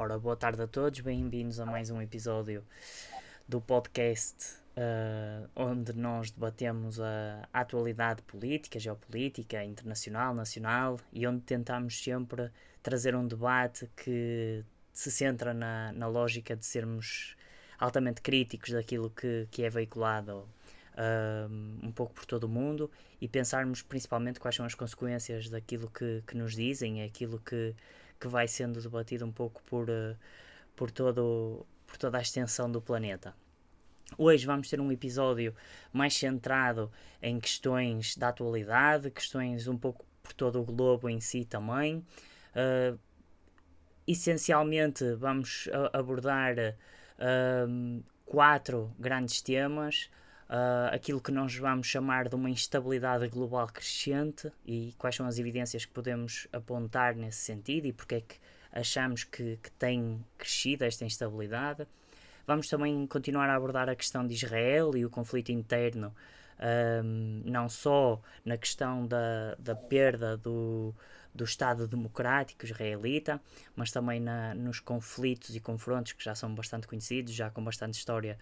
Ora, boa tarde a todos, bem-vindos a mais um episódio do podcast onde nós debatemos a atualidade política, geopolítica, internacional, nacional e onde tentamos sempre trazer um debate que se centra na lógica de sermos altamente críticos daquilo que é veiculado um pouco por todo o mundo e pensarmos principalmente quais são as consequências daquilo que nos dizem, aquilo que vai sendo debatido um pouco por toda a extensão do planeta. Hoje vamos ter um episódio mais centrado em questões da atualidade, questões um pouco por todo o globo em si também. Essencialmente vamos abordar quatro grandes temas. Aquilo que nós vamos chamar de uma instabilidade global crescente e quais são as evidências que podemos apontar nesse sentido e porque é que achamos que tem crescido esta instabilidade. Vamos também continuar a abordar a questão de Israel e o conflito interno, não só na questão da perda do Estado democrático israelita, mas também nos conflitos e confrontos que já são bastante conhecidos, já com bastante história,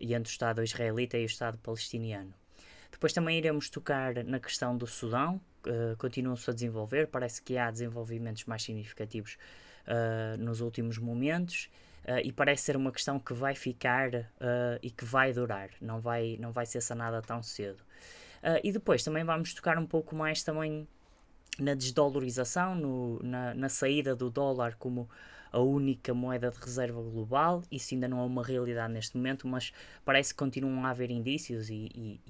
entre o Estado israelita e o Estado palestiniano. Depois também iremos tocar na questão do Sudão, continua-se a desenvolver, parece que há desenvolvimentos mais significativos nos últimos momentos. E parece ser uma questão que vai ficar e que vai durar, não vai ser sanada tão cedo. E depois também vamos tocar um pouco mais também na desdolarização, na saída do dólar como a única moeda de reserva global. Isso ainda não é uma realidade neste momento, mas parece que continuam a haver indícios e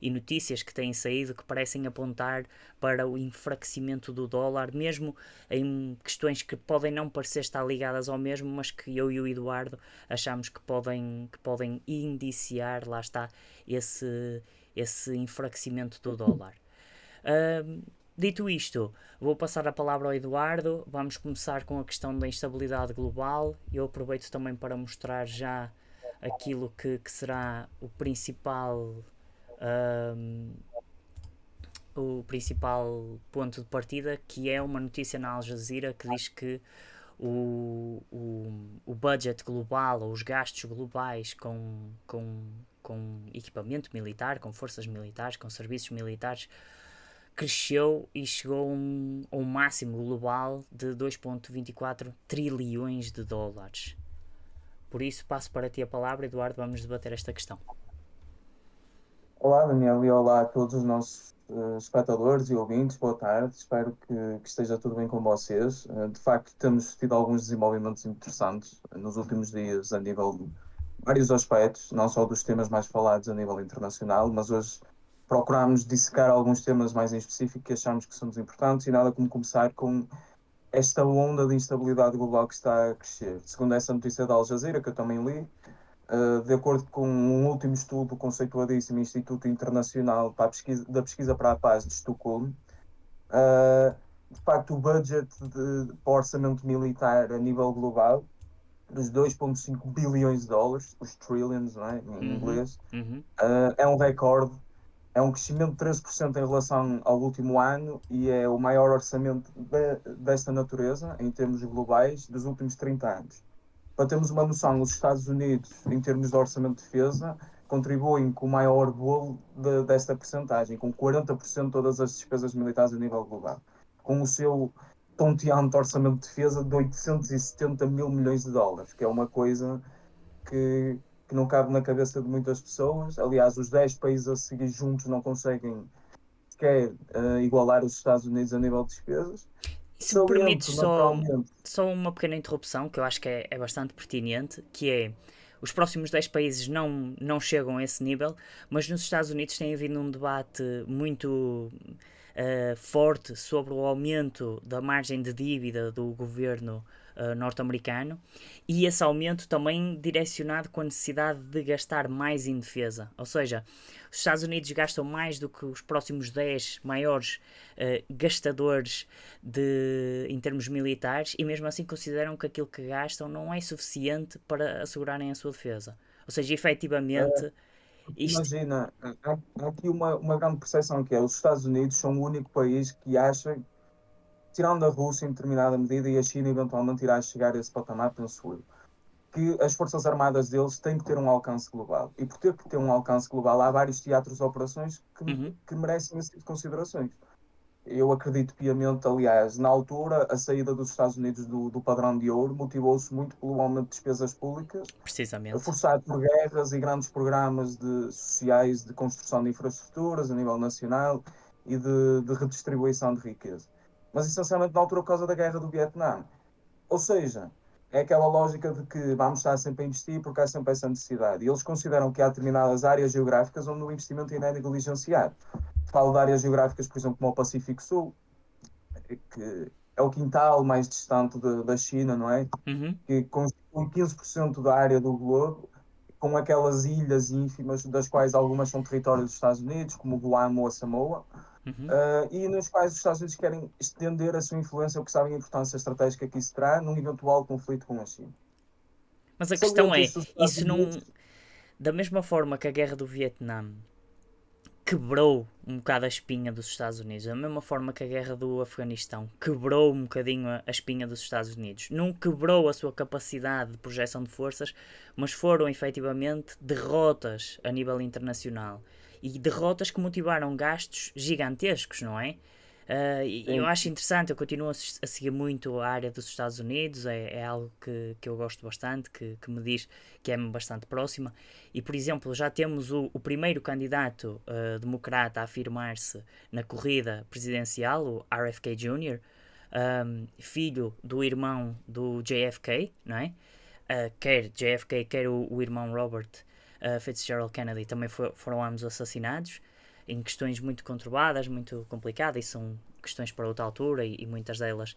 notícias que têm saído que parecem apontar para o enfraquecimento do dólar, mesmo em questões que podem não parecer estar ligadas ao mesmo, mas que eu e o Eduardo achamos que podem indiciar, lá está, esse enfraquecimento do dólar. Dito isto, vou passar a palavra ao Eduardo. Vamos começar com a questão da instabilidade global. Eu aproveito também para mostrar já aquilo que será um, o principal ponto de partida, que é uma notícia na Al Jazeera que diz que o budget global, ou os gastos globais com equipamento militar, com forças militares, com serviços militares, cresceu e chegou a um máximo global de 2,24 trilhões de dólares. Por isso, passo para ti a palavra, Eduardo, vamos debater esta questão. Olá, Daniel, e olá a todos os nossos espectadores e ouvintes. Boa tarde, espero que esteja tudo bem com vocês. De facto, temos tido alguns desenvolvimentos interessantes nos últimos dias a nível de vários aspectos, não só dos temas mais falados a nível internacional, mas hoje procuramos dissecar alguns temas mais em específico que achamos que são importantes e nada como começar com esta onda de instabilidade global que está a crescer. Segundo essa notícia da Al Jazeera, que eu também li, de acordo com um último estudo conceituadíssimo Instituto Internacional da Pesquisa para a Paz de Estocolmo, de facto o budget para o orçamento militar a nível global, dos 2,5 bilhões de dólares, os trillions, não é, em Uhum, inglês, uhum, é um recorde, é um crescimento de 13% em relação ao último ano e é o maior orçamento desta natureza, em termos globais, dos últimos 30 anos. Para termos uma noção, os Estados Unidos, em termos de orçamento de defesa, contribuem com o maior bolo desta percentagem, com 40% de todas as despesas militares a nível global, com o seu tonteante orçamento de defesa de 870 mil milhões de dólares, que é uma coisa que, que não cabe na cabeça de muitas pessoas. Aliás, os 10 países a seguir juntos não conseguem sequer igualar os Estados Unidos a nível de despesas. E se me permites Saliento, naturalmente. só uma pequena interrupção, que eu acho que é bastante pertinente, que é os próximos 10 países não chegam a esse nível, mas nos Estados Unidos tem havido um debate muito forte sobre o aumento da margem de dívida do governo norte-americano e esse aumento também direcionado com a necessidade de gastar mais em defesa. Ou seja, os Estados Unidos gastam mais do que os próximos 10 maiores gastadores em termos militares e mesmo assim consideram que aquilo que gastam não é suficiente para assegurarem a sua defesa. Ou seja, efetivamente, isto. Imagina, há aqui uma grande percepção que é os Estados Unidos são o único país que acha tirando a Rússia em determinada medida e a China eventualmente irá chegar a esse patamar, penso eu, que as forças armadas deles têm que ter um alcance global. E por ter que ter um alcance global, há vários teatros de operações Uhum. que merecem esse tipo de considerações. Eu acredito piamente, aliás, na altura, a saída dos Estados Unidos do padrão de ouro motivou-se muito pelo aumento de despesas públicas, Precisamente. forçado por guerras e grandes programas sociais de construção de infraestruturas a nível nacional e de redistribuição de riqueza. Mas essencialmente na altura por causa da guerra do Vietnã. Ou seja, é aquela lógica de que vamos estar sempre a investir porque há sempre essa necessidade. E eles consideram que há determinadas áreas geográficas onde o investimento ainda é negligenciado. Falo de áreas geográficas, por exemplo, como o Pacífico Sul, que é o quintal mais distante da China, não é? Uhum. Que constitui 15% da área do globo, com aquelas ilhas ínfimas, das quais algumas são território dos Estados Unidos, como Guam ou a Samoa, Uhum. e nos quais os Estados Unidos querem estender a sua influência, porque sabem a importância estratégica que isso terá num eventual conflito com a China. Mas a questão Saliento é, isto dos Estados isso não. Unidos, Da mesma forma que a guerra do Vietnã quebrou um bocado a espinha dos Estados Unidos, da mesma forma que a guerra do Afeganistão quebrou um bocadinho a espinha dos Estados Unidos. Não quebrou a sua capacidade de projeção de forças, mas foram efetivamente derrotas a nível internacional. E derrotas que motivaram gastos gigantescos, não é? Eu sim, acho interessante, eu continuo a seguir muito a área dos Estados Unidos, é algo que eu gosto bastante, que me diz que é bastante próxima. E, por exemplo, já temos o primeiro candidato democrata a afirmar-se na corrida presidencial, o RFK Jr., filho do irmão do JFK, não é? Quer JFK, quer o irmão Robert Fitzgerald Kennedy também foram ambos assassinados em questões muito conturbadas, muito complicadas, e são questões para outra altura e muitas delas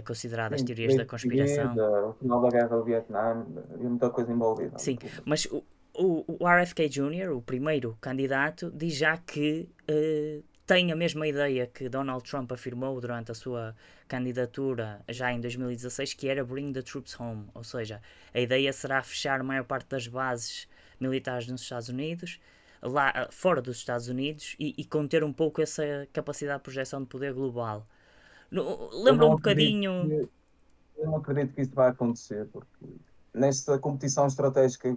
consideradas sim, teorias da crise conspiração. portuguesa, o final da guerra do Vietnã, e muita coisa envolvida. Sim, mas o RFK Jr., o primeiro candidato, diz já que tem a mesma ideia que Donald Trump afirmou durante a sua candidatura já em 2016, que era Bring the Troops Home, ou seja, a ideia será fechar a maior parte das bases militares nos Estados Unidos, lá fora dos Estados Unidos, e conter um pouco essa capacidade de projeção de poder global. Eu Lembra um não acredito bocadinho. que, eu não acredito que isso vai acontecer, porque nesta competição estratégica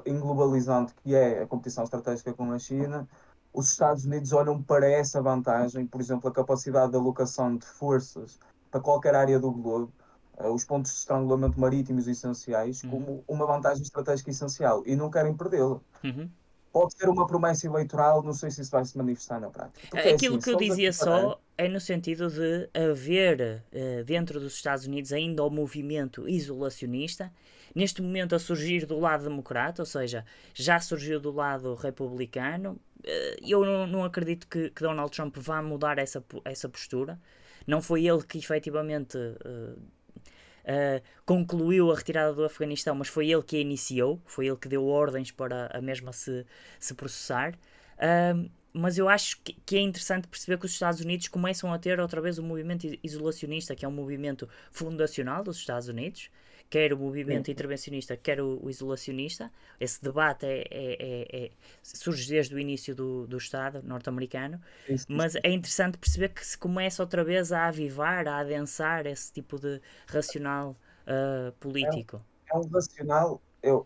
englobalizante que é a competição estratégica com a China, os Estados Unidos olham para essa vantagem, por exemplo, a capacidade de alocação de forças para qualquer área do globo, os pontos de estrangulamento marítimos essenciais, Uhum, como uma vantagem estratégica essencial e não querem perdê-la. uhum. Pode ser uma promessa eleitoral, não sei se isso vai se manifestar na prática. Porque é Aquilo assim, que se eu vamos a dizia comparar, só é no sentido de haver dentro dos Estados Unidos ainda o movimento isolacionista, neste momento a surgir do lado democrata, ou seja, já surgiu do lado republicano. Eu não acredito que Donald Trump vá mudar essa postura. Não foi ele que efetivamente concluiu a retirada do Afeganistão, mas foi ele que a iniciou, foi ele que deu ordens para a mesma se processar. Mas eu acho que é interessante perceber que os Estados Unidos começam a ter outra vez o movimento isolacionista, que é um movimento fundacional dos Estados Unidos, quer o sim, movimento intervencionista, quer o isolacionista. Esse debate surge desde o início do Estado norte-americano, mas isso é interessante perceber que se começa outra vez a avivar, a adensar esse tipo de racional é, um- político. é um racional.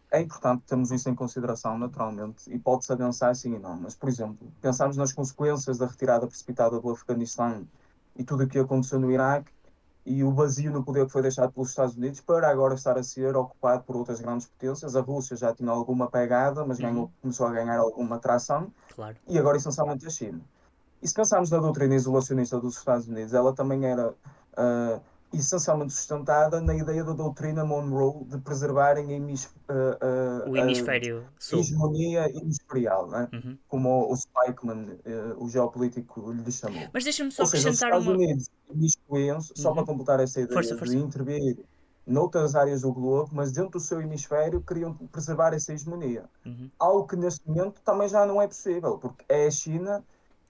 É importante termos isso em consideração, naturalmente, e pode-se avançar sim e não. Mas, por exemplo, pensarmos nas consequências da retirada precipitada do Afeganistão e tudo o que aconteceu no Iraque e o vazio no poder que foi deixado pelos Estados Unidos para agora estar a ser ocupado por outras grandes potências. A Rússia já tinha alguma pegada, mas Uhum, começou a ganhar alguma tração, claro. e agora essencialmente a China. E se pensarmos na doutrina isolacionista dos Estados Unidos, ela também era ah, essencialmente sustentada na ideia da doutrina Monroe de preservarem O a hemisfério sul. hegemonia hemisferial, né? Uhum. Como o Spikeman, o geopolítico, lhe chamou. Mas deixa-me só Ou seja, os acrescentar Estados uma. Unidos imiscuíam-se, só para Uhum. completar esta Força, ideia de força. intervir noutras áreas do globo, mas dentro do seu hemisfério queriam preservar essa hegemonia. Uhum. Algo que neste momento também já não é possível, porque é a China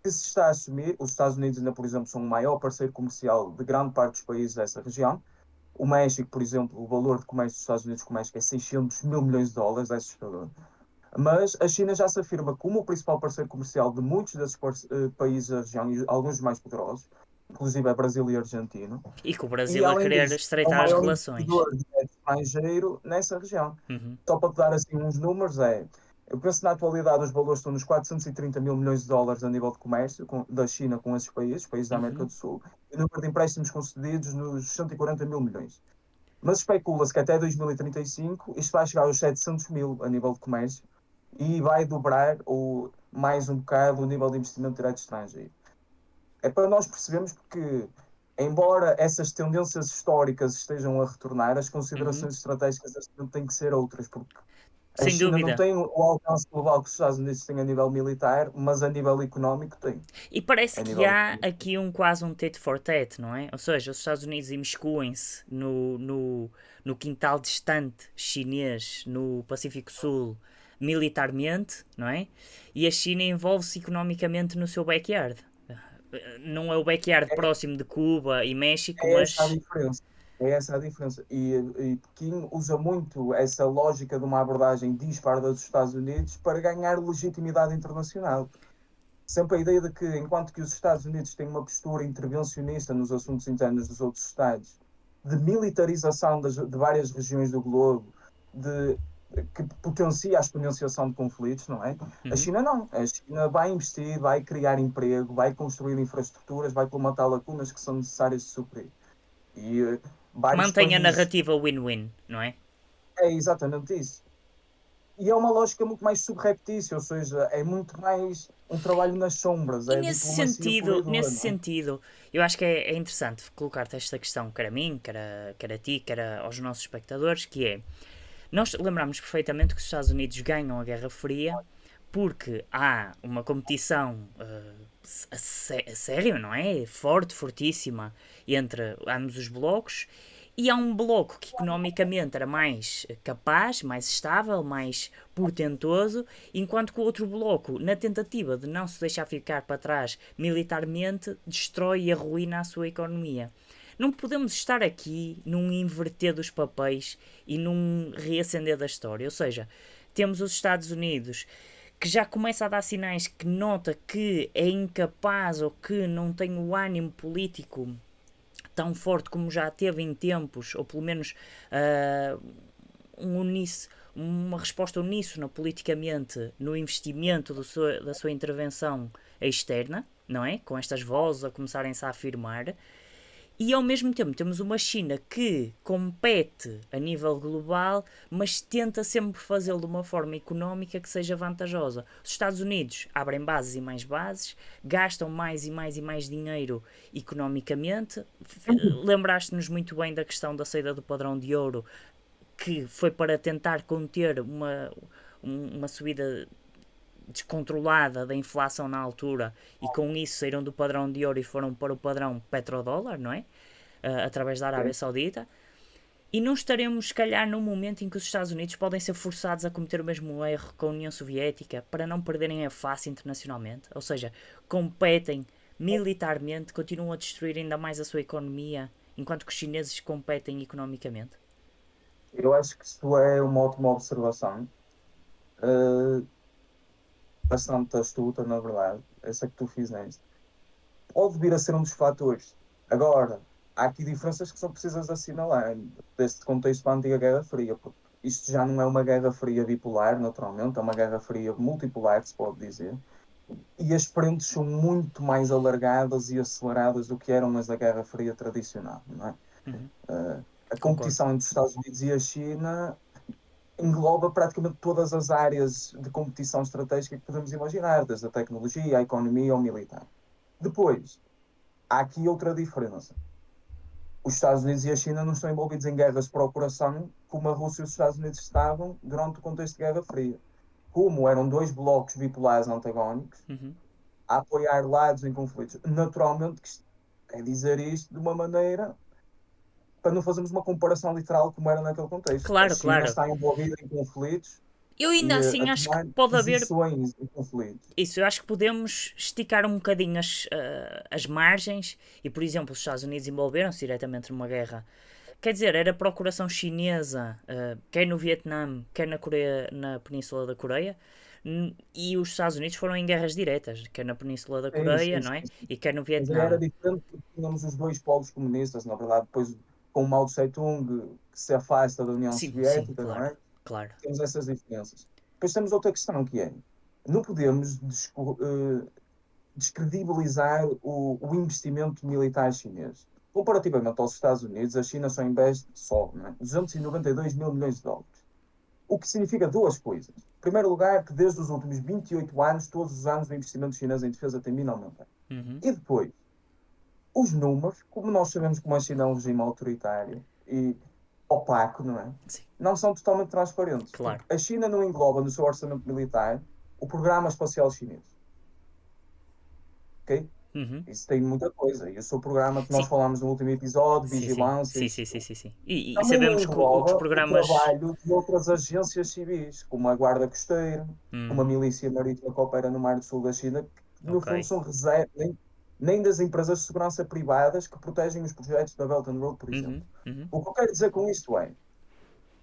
que se está a assumir. Os Estados Unidos ainda, por exemplo, são o maior parceiro comercial de grande parte dos países dessa região. O México, por exemplo, o valor de comércio dos Estados Unidos com o México é 600 mil milhões de dólares, é assustador. Mas a China já se afirma como o principal parceiro comercial de muitos desses países da região e alguns dos mais poderosos. inclusive é Brasil e Argentina, E com o e Brasil a além querer disso, é o estreitar as maior relações. investidor de dinheiro estrangeiro nessa região. Uhum, Só para te dar assim uns números, eu penso que na atualidade os valores estão nos 430 mil milhões de dólares a nível de comércio da China com esses países da América uhum. do Sul, e o número de empréstimos concedidos nos 140 mil milhões. Mas especula-se que até 2035 isto vai chegar aos 700 mil a nível de comércio e vai dobrar ou mais um bocado o nível de investimento direto estrangeiro. É para nós percebermos que, embora essas tendências históricas estejam a retornar, as Uhum. considerações estratégicas deste momento têm que ser outras, porque a Sem China não dúvida. tem o alcance global que os Estados Unidos têm a nível militar, mas a nível económico tem. E parece A que nível há económico. aqui quase um tit for tat, não é? Ou seja, os Estados Unidos imiscuem-se no quintal distante chinês, no Pacífico Sul, militarmente, não é? E a China envolve-se economicamente no seu backyard. Não é o backyard É, próximo de Cuba e México, é essa a mas. diferença. É essa a diferença. E Pequim usa muito essa lógica de uma abordagem dispar dos Estados Unidos para ganhar legitimidade internacional. Sempre a ideia de que, enquanto que os Estados Unidos têm uma postura intervencionista nos assuntos internos dos outros Estados, de militarização de várias regiões do globo, de, que potencia a exponenciação de conflitos, não é? A Uhum. China não. A China vai investir, vai criar emprego, vai construir infraestruturas, vai colmatar lacunas que são necessárias de suprir. E vários Mantém a países. narrativa win-win, não é? É exatamente isso. E é uma lógica muito mais subreptícia, ou seja, é muito mais um trabalho nas sombras, E é diplomacia pura e nesse dura, não é? sentido, eu acho que é interessante colocar-te esta questão, quer a mim, quer a ti, quer aos nossos espectadores, que é, nós lembramos perfeitamente que os Estados Unidos ganham a Guerra Fria porque há uma competição a sério, não é? Forte, fortíssima, entre ambos os blocos, e há um bloco que economicamente era mais capaz, mais estável, mais portentoso, enquanto que o outro bloco, na tentativa de não se deixar ficar para trás militarmente, destrói e arruína a sua economia. Não podemos estar aqui num inverter dos papéis e num reacender da história. Ou seja, temos os Estados Unidos que já começa a dar sinais que nota que é incapaz ou que não tem o ânimo político tão forte como já teve em tempos, ou pelo menos uh, uma resposta uníssona politicamente no investimento da sua intervenção externa, não é? Com estas vozes a começarem-se a afirmar. E ao mesmo tempo temos uma China que compete a nível global, mas tenta sempre fazê-lo de uma forma económica que seja vantajosa. Os Estados Unidos abrem bases e mais bases, gastam mais e mais e mais dinheiro economicamente. Lembraste-nos muito bem da questão da saída do padrão de ouro, que foi para tentar conter uma subida descontrolada da inflação na altura, e com isso saíram do padrão de ouro e foram para o padrão petrodólar, não é? Através da Arábia Sim. Saudita. E não estaremos, se calhar, num momento em que os Estados Unidos podem ser forçados a cometer o mesmo erro com a União Soviética para não perderem a face internacionalmente. Ou seja, competem militarmente, continuam a destruir ainda mais a sua economia, enquanto que os chineses competem economicamente. Eu acho que isso é uma ótima observação, eh, bastante astuta, na verdade, essa que tu fizeste. Pode vir a ser um dos fatores. Agora, há aqui diferenças que são precisas assinalar deste contexto para a antiga Guerra Fria, porque isto já não é uma Guerra Fria bipolar, naturalmente, é uma Guerra Fria multipolar, se pode dizer, e as frentes são muito mais alargadas e aceleradas do que eram as da Guerra Fria tradicional, não é? Uhum, A concordo. competição entre os Estados Unidos e a China engloba praticamente todas as áreas de competição estratégica que podemos imaginar, desde a tecnologia, a economia ao militar. Depois, há aqui outra diferença. Os Estados Unidos e a China não estão envolvidos em guerras de procuração como a Rússia e os Estados Unidos estavam durante o contexto de Guerra Fria. Como eram dois blocos bipolares antagónicos, Uhum. a apoiar lados em conflitos. Naturalmente, que é dizer isto de uma maneira para não fazermos uma comparação literal como era naquele contexto. A Claro, China claro. está envolvida em conflitos Eu e ainda a assim acho que tomar pode haver posições em conflitos. isso. Eu acho que podemos esticar um bocadinho as margens e, por exemplo, os Estados Unidos envolveram-se diretamente numa guerra. Quer dizer, era procuração chinesa, quer no Vietnã, quer na Coreia, na Península da Coreia. E os Estados Unidos foram em guerras diretas, quer na Península da Sim, Coreia, sim, não é? sim, sim. E quer no Mas aí era Vietnã. diferente porque tínhamos os dois polos comunistas, na verdade, depois com o Mao Tse-tung que se afasta da União Sim, sim, Soviética, não claro, é? claro. Temos essas diferenças. Depois temos outra questão que é, não podemos descredibilizar o investimento militar chinês. Comparativamente aos Estados Unidos, a China só investe só, não é? 292 mil milhões de dólares. O que significa duas coisas. Em primeiro lugar, que desde os últimos 28 anos, todos os anos, o investimento chinês em defesa tem vindo a aumentar. Uhum. E depois, os números, como nós sabemos que a China é um regime autoritário e opaco, não é? Sim, Não são totalmente transparentes, claro. porque a China não engloba no seu orçamento militar o programa espacial chinês, ok? Uhum. Isso tem muita coisa. E o seu programa que nós Sim, falámos no último episódio, sim, sim, vigilância, sim, isso sim, sim, tudo. sim, sim. E Também não sabemos que os engloba o programas. trabalho de outras agências civis, como a Guarda Costeira, como a Uhum. Milícia Marítima que opera no Mar do Sul da China, que no Ok. fundo são reservas, nem das empresas de segurança privadas que protegem os projetos da Belt and Road, por exemplo. Uhum. Uhum. O que eu quero dizer com isto é,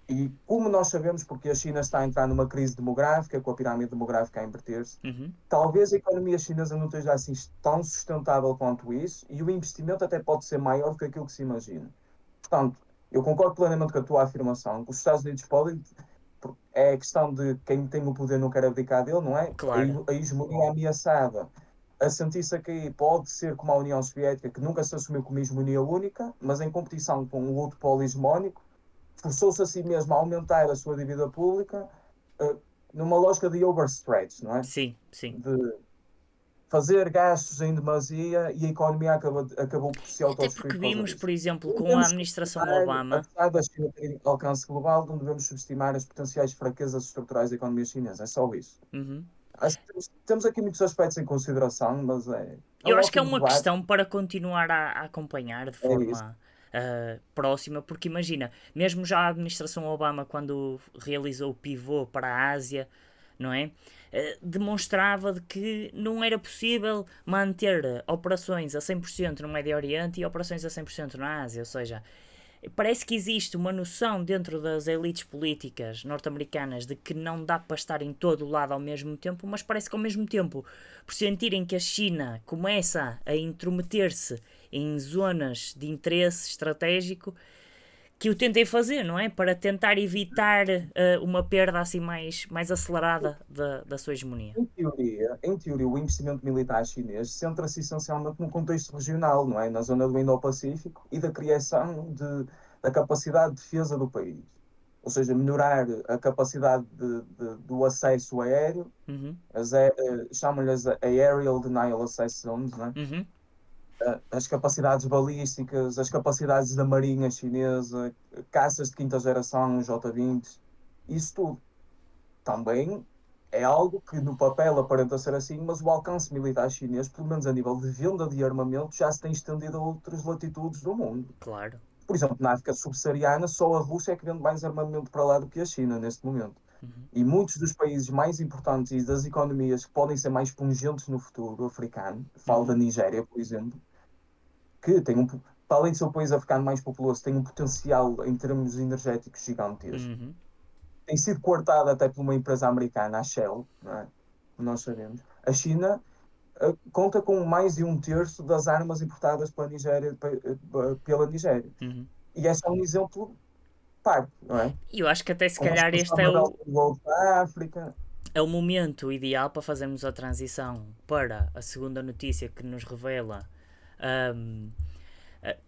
e como nós sabemos, porque a China está a entrar numa crise demográfica, com a pirâmide demográfica a inverter-se, Uhum. talvez a economia chinesa não esteja assim tão sustentável quanto isso, e o investimento até pode ser maior do que aquilo que se imagina. Portanto, eu concordo plenamente com a tua afirmação, que os Estados Unidos podem, é questão de quem tem o poder não quer abdicar dele, não é? Claro. A hegemonia ameaçada, a sentir-se aqui pode ser como a União Soviética, que nunca se assumiu como hegemonia única, mas em competição com o outro polo hegemónico, forçou-se a si mesmo a aumentar a sua dívida pública, uh, numa lógica de overstretch, não é? Sim, sim. De fazer gastos em demasia e a economia acabou por se Até autodestruir porque por causa vimos, disso. por exemplo, Não com a temos que administração subestimar, Obama. apesar da China ter alcance global, não devemos subestimar as potenciais fraquezas estruturais da economia chinesa. É só isso. Uhum. Acho que temos aqui muitos aspectos em consideração, mas é um Eu acho que é ótimo uma debate. questão para continuar a acompanhar de É isso. forma próxima, porque imagina, mesmo já a administração Obama, quando realizou o pivô para a Ásia, não é? Demonstrava de que não era possível manter operações a 100% no Médio Oriente e operações a 100% na Ásia, ou seja, parece que existe uma noção dentro das elites políticas norte-americanas de que não dá para estar em todo o lado ao mesmo tempo, mas parece que ao mesmo tempo, por sentirem que a China começa a intrometer-se em zonas de interesse estratégico, que o tentem fazer, não é? Para tentar evitar uma perda assim mais acelerada da sua hegemonia. Em teoria, o investimento militar chinês centra-se essencialmente no contexto regional, não é? Na zona do Indo-Pacífico e da criação da capacidade de defesa do país. Ou seja, melhorar a capacidade do acesso aéreo, Uhum, chamam-lhes a Aerial Denial Access Zones, não é? uhum, As capacidades balísticas, as capacidades da Marinha Chinesa, caças de quinta geração, J-20, isso tudo também é algo que no papel aparenta ser assim, mas o alcance militar chinês, pelo menos a nível de venda de armamento, já se tem estendido a outras latitudes do mundo. claro. Por exemplo, na África subsaariana, só a Rússia é que vende mais armamento para lá do que a China neste momento. Uhum, E muitos dos países mais importantes e das economias que podem ser mais pungentes no futuro africano, falo da uhum, Nigéria, por exemplo, que tem para além de ser o país africano mais populoso, tem um potencial em termos energéticos gigantesco, uhum, tem sido coartada até por uma empresa americana, a Shell, não é? Nós sabemos. A China conta com mais de um terço das armas importadas pela Nigéria, pela Nigéria. uhum. E é só um exemplo parte, não é? E eu acho que até se A calhar construção este da Belt and Road para a África. é o momento ideal para fazermos a transição para a segunda notícia que nos revela um,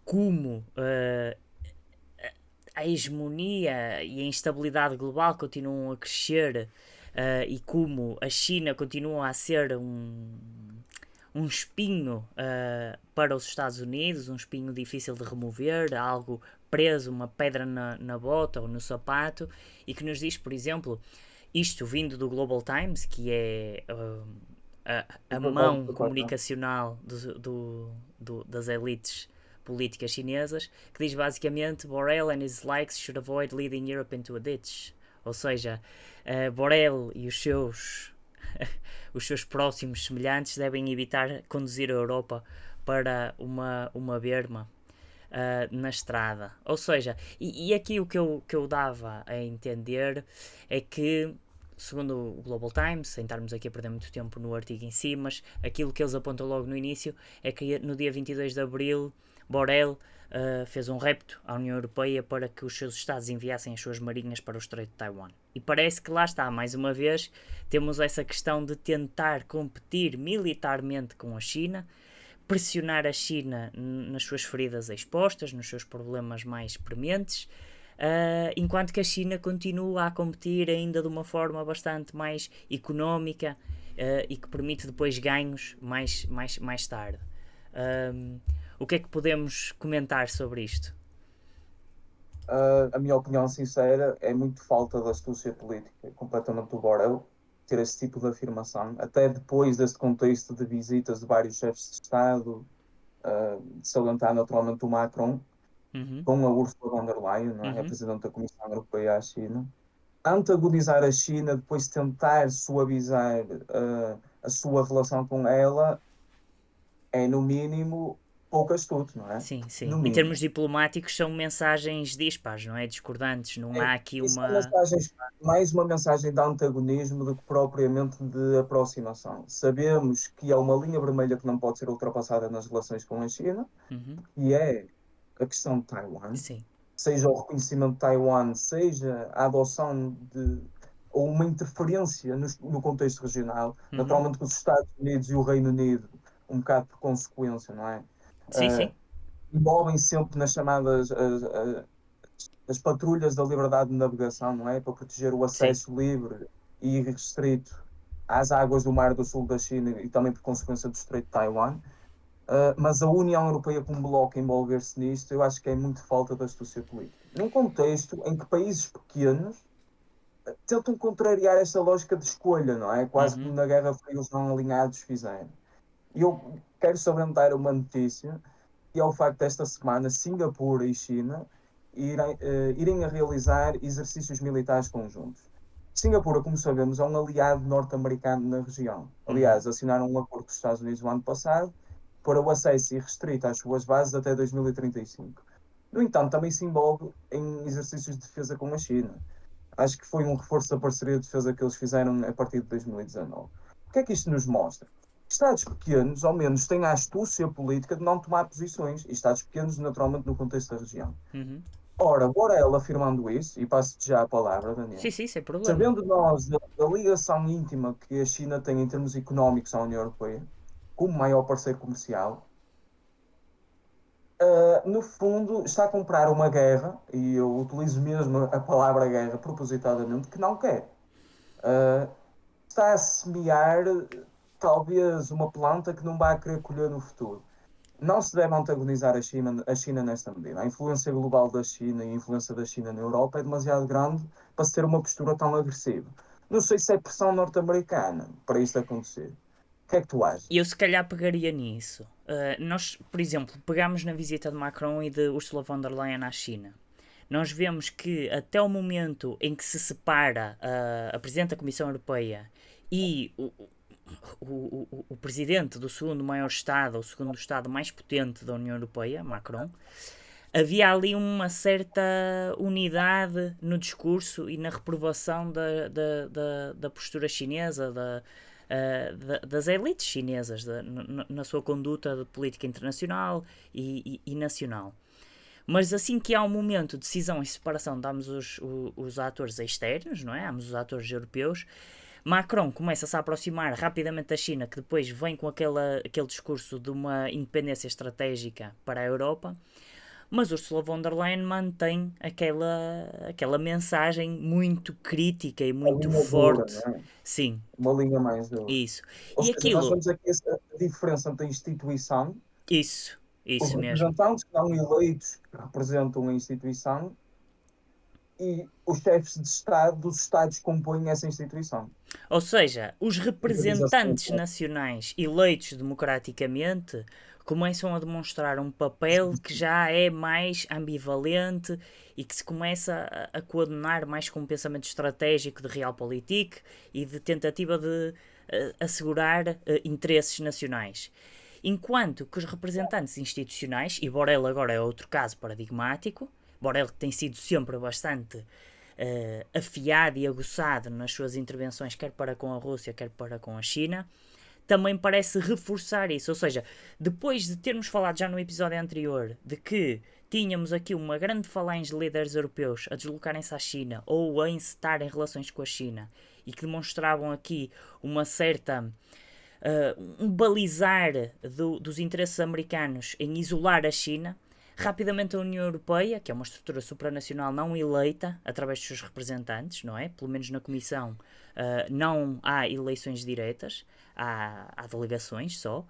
como a hegemonia e a instabilidade global continuam a crescer e como a China continua a ser um espinho para os Estados Unidos, um espinho difícil de remover, algo preso, uma pedra na bota ou no sapato, e que nos diz, por exemplo, isto vindo do Global Times, que é a mão comunicacional das elites políticas chinesas, que diz basicamente Borrell and his likes should avoid leading Europe into a ditch. Ou seja, Borrell e os seus próximos semelhantes devem evitar conduzir a Europa para uma berma na estrada. Ou seja, e aqui o que eu dava a entender é que segundo o Global Times, sem estarmos aqui a perder muito tempo no artigo em si, mas aquilo que eles apontam logo no início é que no dia 22 de Abril, Borrell fez um repto à União Europeia para que os seus Estados enviassem as suas marinhas para o Estreito de Taiwan. E parece que lá está, mais uma vez, temos essa questão de tentar competir militarmente com a China, pressionar a China nas suas feridas expostas, nos seus problemas mais prementes, enquanto que a China continua a competir ainda de uma forma bastante mais económica e que permite depois ganhos mais tarde. O que é que podemos comentar sobre isto? A minha opinião sincera é muito falta de astúcia política, completamente do Borrell, ter esse tipo de afirmação, até depois deste contexto de visitas de vários chefes de Estado, de salientar naturalmente o Macron, Uhum. com a Ursula von der Leyen, não é? A Uhum. Presidente da Comissão Europeia à China, antagonizar a China, depois tentar suavizar a sua relação com ela, é no mínimo pouco astuto, não é? Sim, sim. No Em termos mínimo. diplomáticos são mensagens dispares, não é? Discordantes. Não há aqui Isso são uma... mensagens, mais uma mensagem de antagonismo do que propriamente de aproximação. Sabemos que há uma linha vermelha que não pode ser ultrapassada nas relações com a China, Uhum. e é a questão de Taiwan, Sim. seja o reconhecimento de Taiwan, seja a adoção de ou uma interferência no contexto regional, Uhum. naturalmente com os Estados Unidos e o Reino Unido, um bocado por consequência, não é? Sim, sim. Envolvem sempre nas chamadas as patrulhas da liberdade de navegação, não é? Para proteger o Sim. acesso livre e irrestrito às águas do Mar do Sul da China e também por consequência do Estreito de Taiwan. Mas a União Europeia como bloco envolver-se nisto, eu acho que é muito falta de astúcia política. Num contexto em que países pequenos tentam contrariar esta lógica de escolha, não é? Quase como Uhum. na Guerra Fria os não alinhados fizeram. E eu quero salientar uma notícia, que é o facto desta semana Singapura e China irem a realizar exercícios militares conjuntos. Singapura, como sabemos, é um aliado norte-americano na região. Uhum. Aliás, assinaram um acordo com os Estados Unidos no ano passado para o acesso irrestrito às suas bases até 2035. No entanto, também se envolve em exercícios de defesa com a China. Acho que foi um reforço da parceria de defesa que eles fizeram a partir de 2019. O que é que isto nos mostra? Estados pequenos, ao menos, têm a astúcia política de não tomar posições, e Estados pequenos, naturalmente, no contexto da região. Uhum. Ora, Borrell afirmando isso, e passo-te já a palavra, Sim, Daniel, sim, sem problema. sabendo nós da ligação íntima que a China tem em termos económicos à União Europeia, como maior parceiro comercial, no fundo está a comprar uma guerra, e eu utilizo mesmo a palavra guerra propositadamente, que não quer. Uh, Está a semear talvez uma planta que não vai querer colher no futuro. Não se deve antagonizar a China nesta medida. A influência global da China e a influência da China na Europa é demasiado grande para se ter uma postura tão agressiva. Não sei se é pressão norte-americana para isto acontecer. O que é que tu achas? Eu se calhar pegaria nisso. Nós, por exemplo, pegamos na visita de Macron e de Ursula von der Leyen à China. Nós vemos que até o momento em que se separa a Presidente da Comissão Europeia e o Presidente do segundo maior Estado, o segundo Estado mais potente da União Europeia, Macron, havia ali uma certa unidade no discurso e na reprovação da postura chinesa, das elites chinesas, na sua conduta de política internacional e nacional. Mas assim que há um momento de decisão e separação, damos os atores externos, não é? Damos os atores europeus. Macron começa-se a aproximar rapidamente da China, que depois vem com aquele discurso de uma independência estratégica para a Europa. Mas Ursula von der Leyen mantém aquela mensagem muito crítica e A muito linha dura, forte. não é? Sim, Uma linha mais dura. isso. Ou E seja, nós aquilo, vemos aqui a diferença entre a instituição, os isso mesmo. representantes que são eleitos que representam a instituição e os chefes de Estado dos Estados que compõem essa instituição. Ou seja, os Organização. representantes nacionais eleitos democraticamente começam a demonstrar um papel que já é mais ambivalente e que se começa a coadunar mais com um pensamento estratégico de realpolitik e de tentativa de assegurar interesses nacionais. Enquanto que os representantes institucionais, e Borrell agora é outro caso paradigmático, Borrell tem sido sempre bastante afiado e aguçado nas suas intervenções, quer para com a Rússia, quer para com a China, também parece reforçar isso. Ou seja, depois de termos falado já no episódio anterior de que tínhamos aqui uma grande falange de líderes europeus a deslocarem-se à China ou a encetarem relações com a China e que demonstravam aqui uma certa um balizar dos interesses americanos em isolar a China, rapidamente a União Europeia, que é uma estrutura supranacional não eleita através dos seus representantes, não é? Pelo menos na Comissão não há eleições diretas, há delegações só.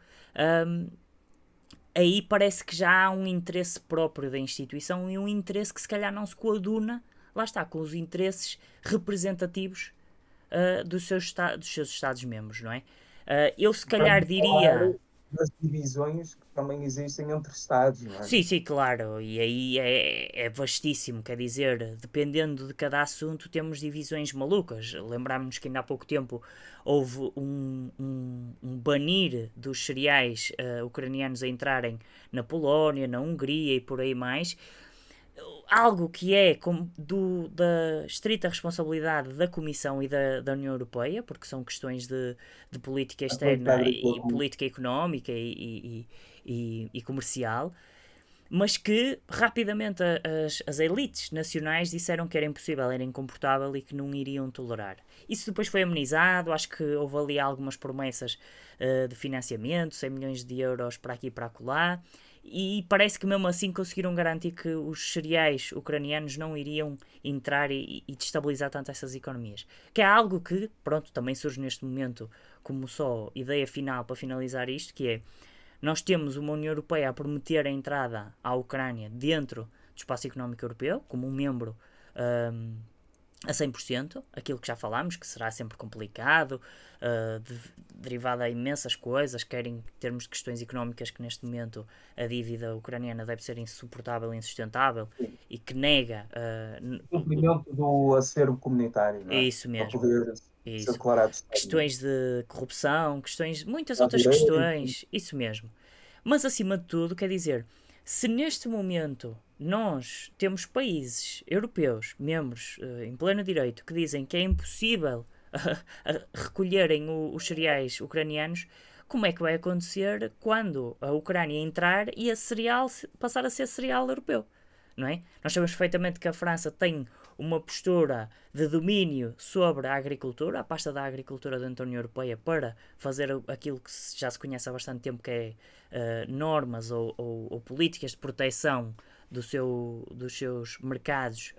Aí parece que já há um interesse próprio da instituição e um interesse que se calhar não se coaduna, lá está, com os interesses representativos dos seus Estados-membros, não é? Eu se Para calhar não falar diria. das divisões que também existem entre Estados, não é? Sim, sim, claro, e aí é vastíssimo, quer dizer, dependendo de cada assunto temos divisões malucas. Lembrámos-nos que ainda há pouco tempo houve um banir dos cereais ucranianos a entrarem na Polónia, na Hungria e por aí mais. Algo que é da estrita responsabilidade da Comissão e da União Europeia, porque são questões de política A política externa agrícola e comum. política económica e comercial, mas que rapidamente as elites nacionais disseram que era impossível, era incomportável e que não iriam tolerar. Isso depois foi amenizado, acho que houve ali algumas promessas de financiamento, 100 milhões de euros para aqui e para acolá, e parece que mesmo assim conseguiram garantir que os cereais ucranianos não iriam entrar e destabilizar tanto essas economias. Que é algo que, pronto, também surge neste momento como só ideia final para finalizar isto, que é nós temos uma União Europeia a prometer a entrada à Ucrânia dentro do espaço económico europeu, como um membro um, a 100%, aquilo que já falámos, que será sempre complicado, derivado a imensas coisas, quer em termos de questões económicas, que neste momento a dívida ucraniana deve ser insuportável e insustentável Sim. e que nega. Cumprimento do acervo comunitário, É não é? isso Para mesmo. poder É ser isso. declarado Estado. Questões de corrupção, questões, muitas Estado de outras Direito. questões, isso mesmo. Mas acima de tudo, quer dizer, se neste momento nós temos países europeus, membros em pleno direito, que dizem que é impossível recolherem os cereais ucranianos, como é que vai acontecer quando a Ucrânia entrar e a cereal passar a ser cereal europeu? Não é? Nós sabemos perfeitamente que a França tem uma postura de domínio sobre a agricultura, a pasta da agricultura dentro da União Europeia, para fazer aquilo que já se conhece há bastante tempo, que é normas ou políticas de proteção dos seus mercados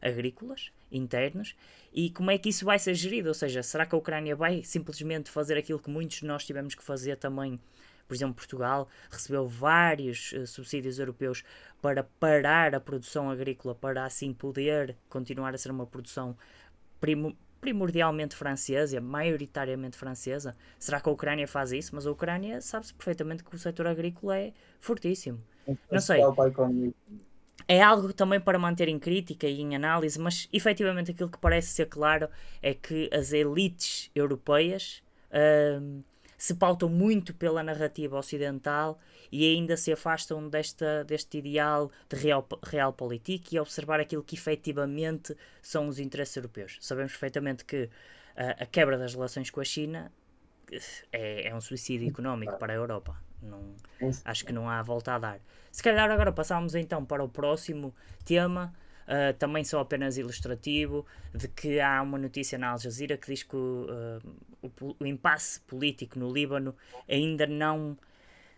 agrícolas internos, e como é que isso vai ser gerido? Ou seja, será que a Ucrânia vai simplesmente fazer aquilo que muitos de nós tivemos que fazer também? Por exemplo, Portugal recebeu vários subsídios europeus para parar a produção agrícola, para assim poder continuar a ser uma produção primordialmente francesa, maioritariamente francesa. Será que a Ucrânia faz isso? Mas a Ucrânia sabe-se perfeitamente que o setor agrícola é fortíssimo. É Não sei, essencial para a economia. é algo também para manter em crítica e em análise, mas efetivamente aquilo que parece ser claro é que as elites europeias se pautam muito pela narrativa ocidental e ainda se afastam deste ideal de realpolitik e observar aquilo que efetivamente são os interesses europeus. Sabemos perfeitamente que a quebra das relações com a China é um suicídio económico para a Europa. Não, acho que não há volta a dar. Se calhar agora passamos então para o próximo tema, também só apenas ilustrativo, de que há uma notícia na Al Jazeera que diz que o impasse político no Líbano ainda não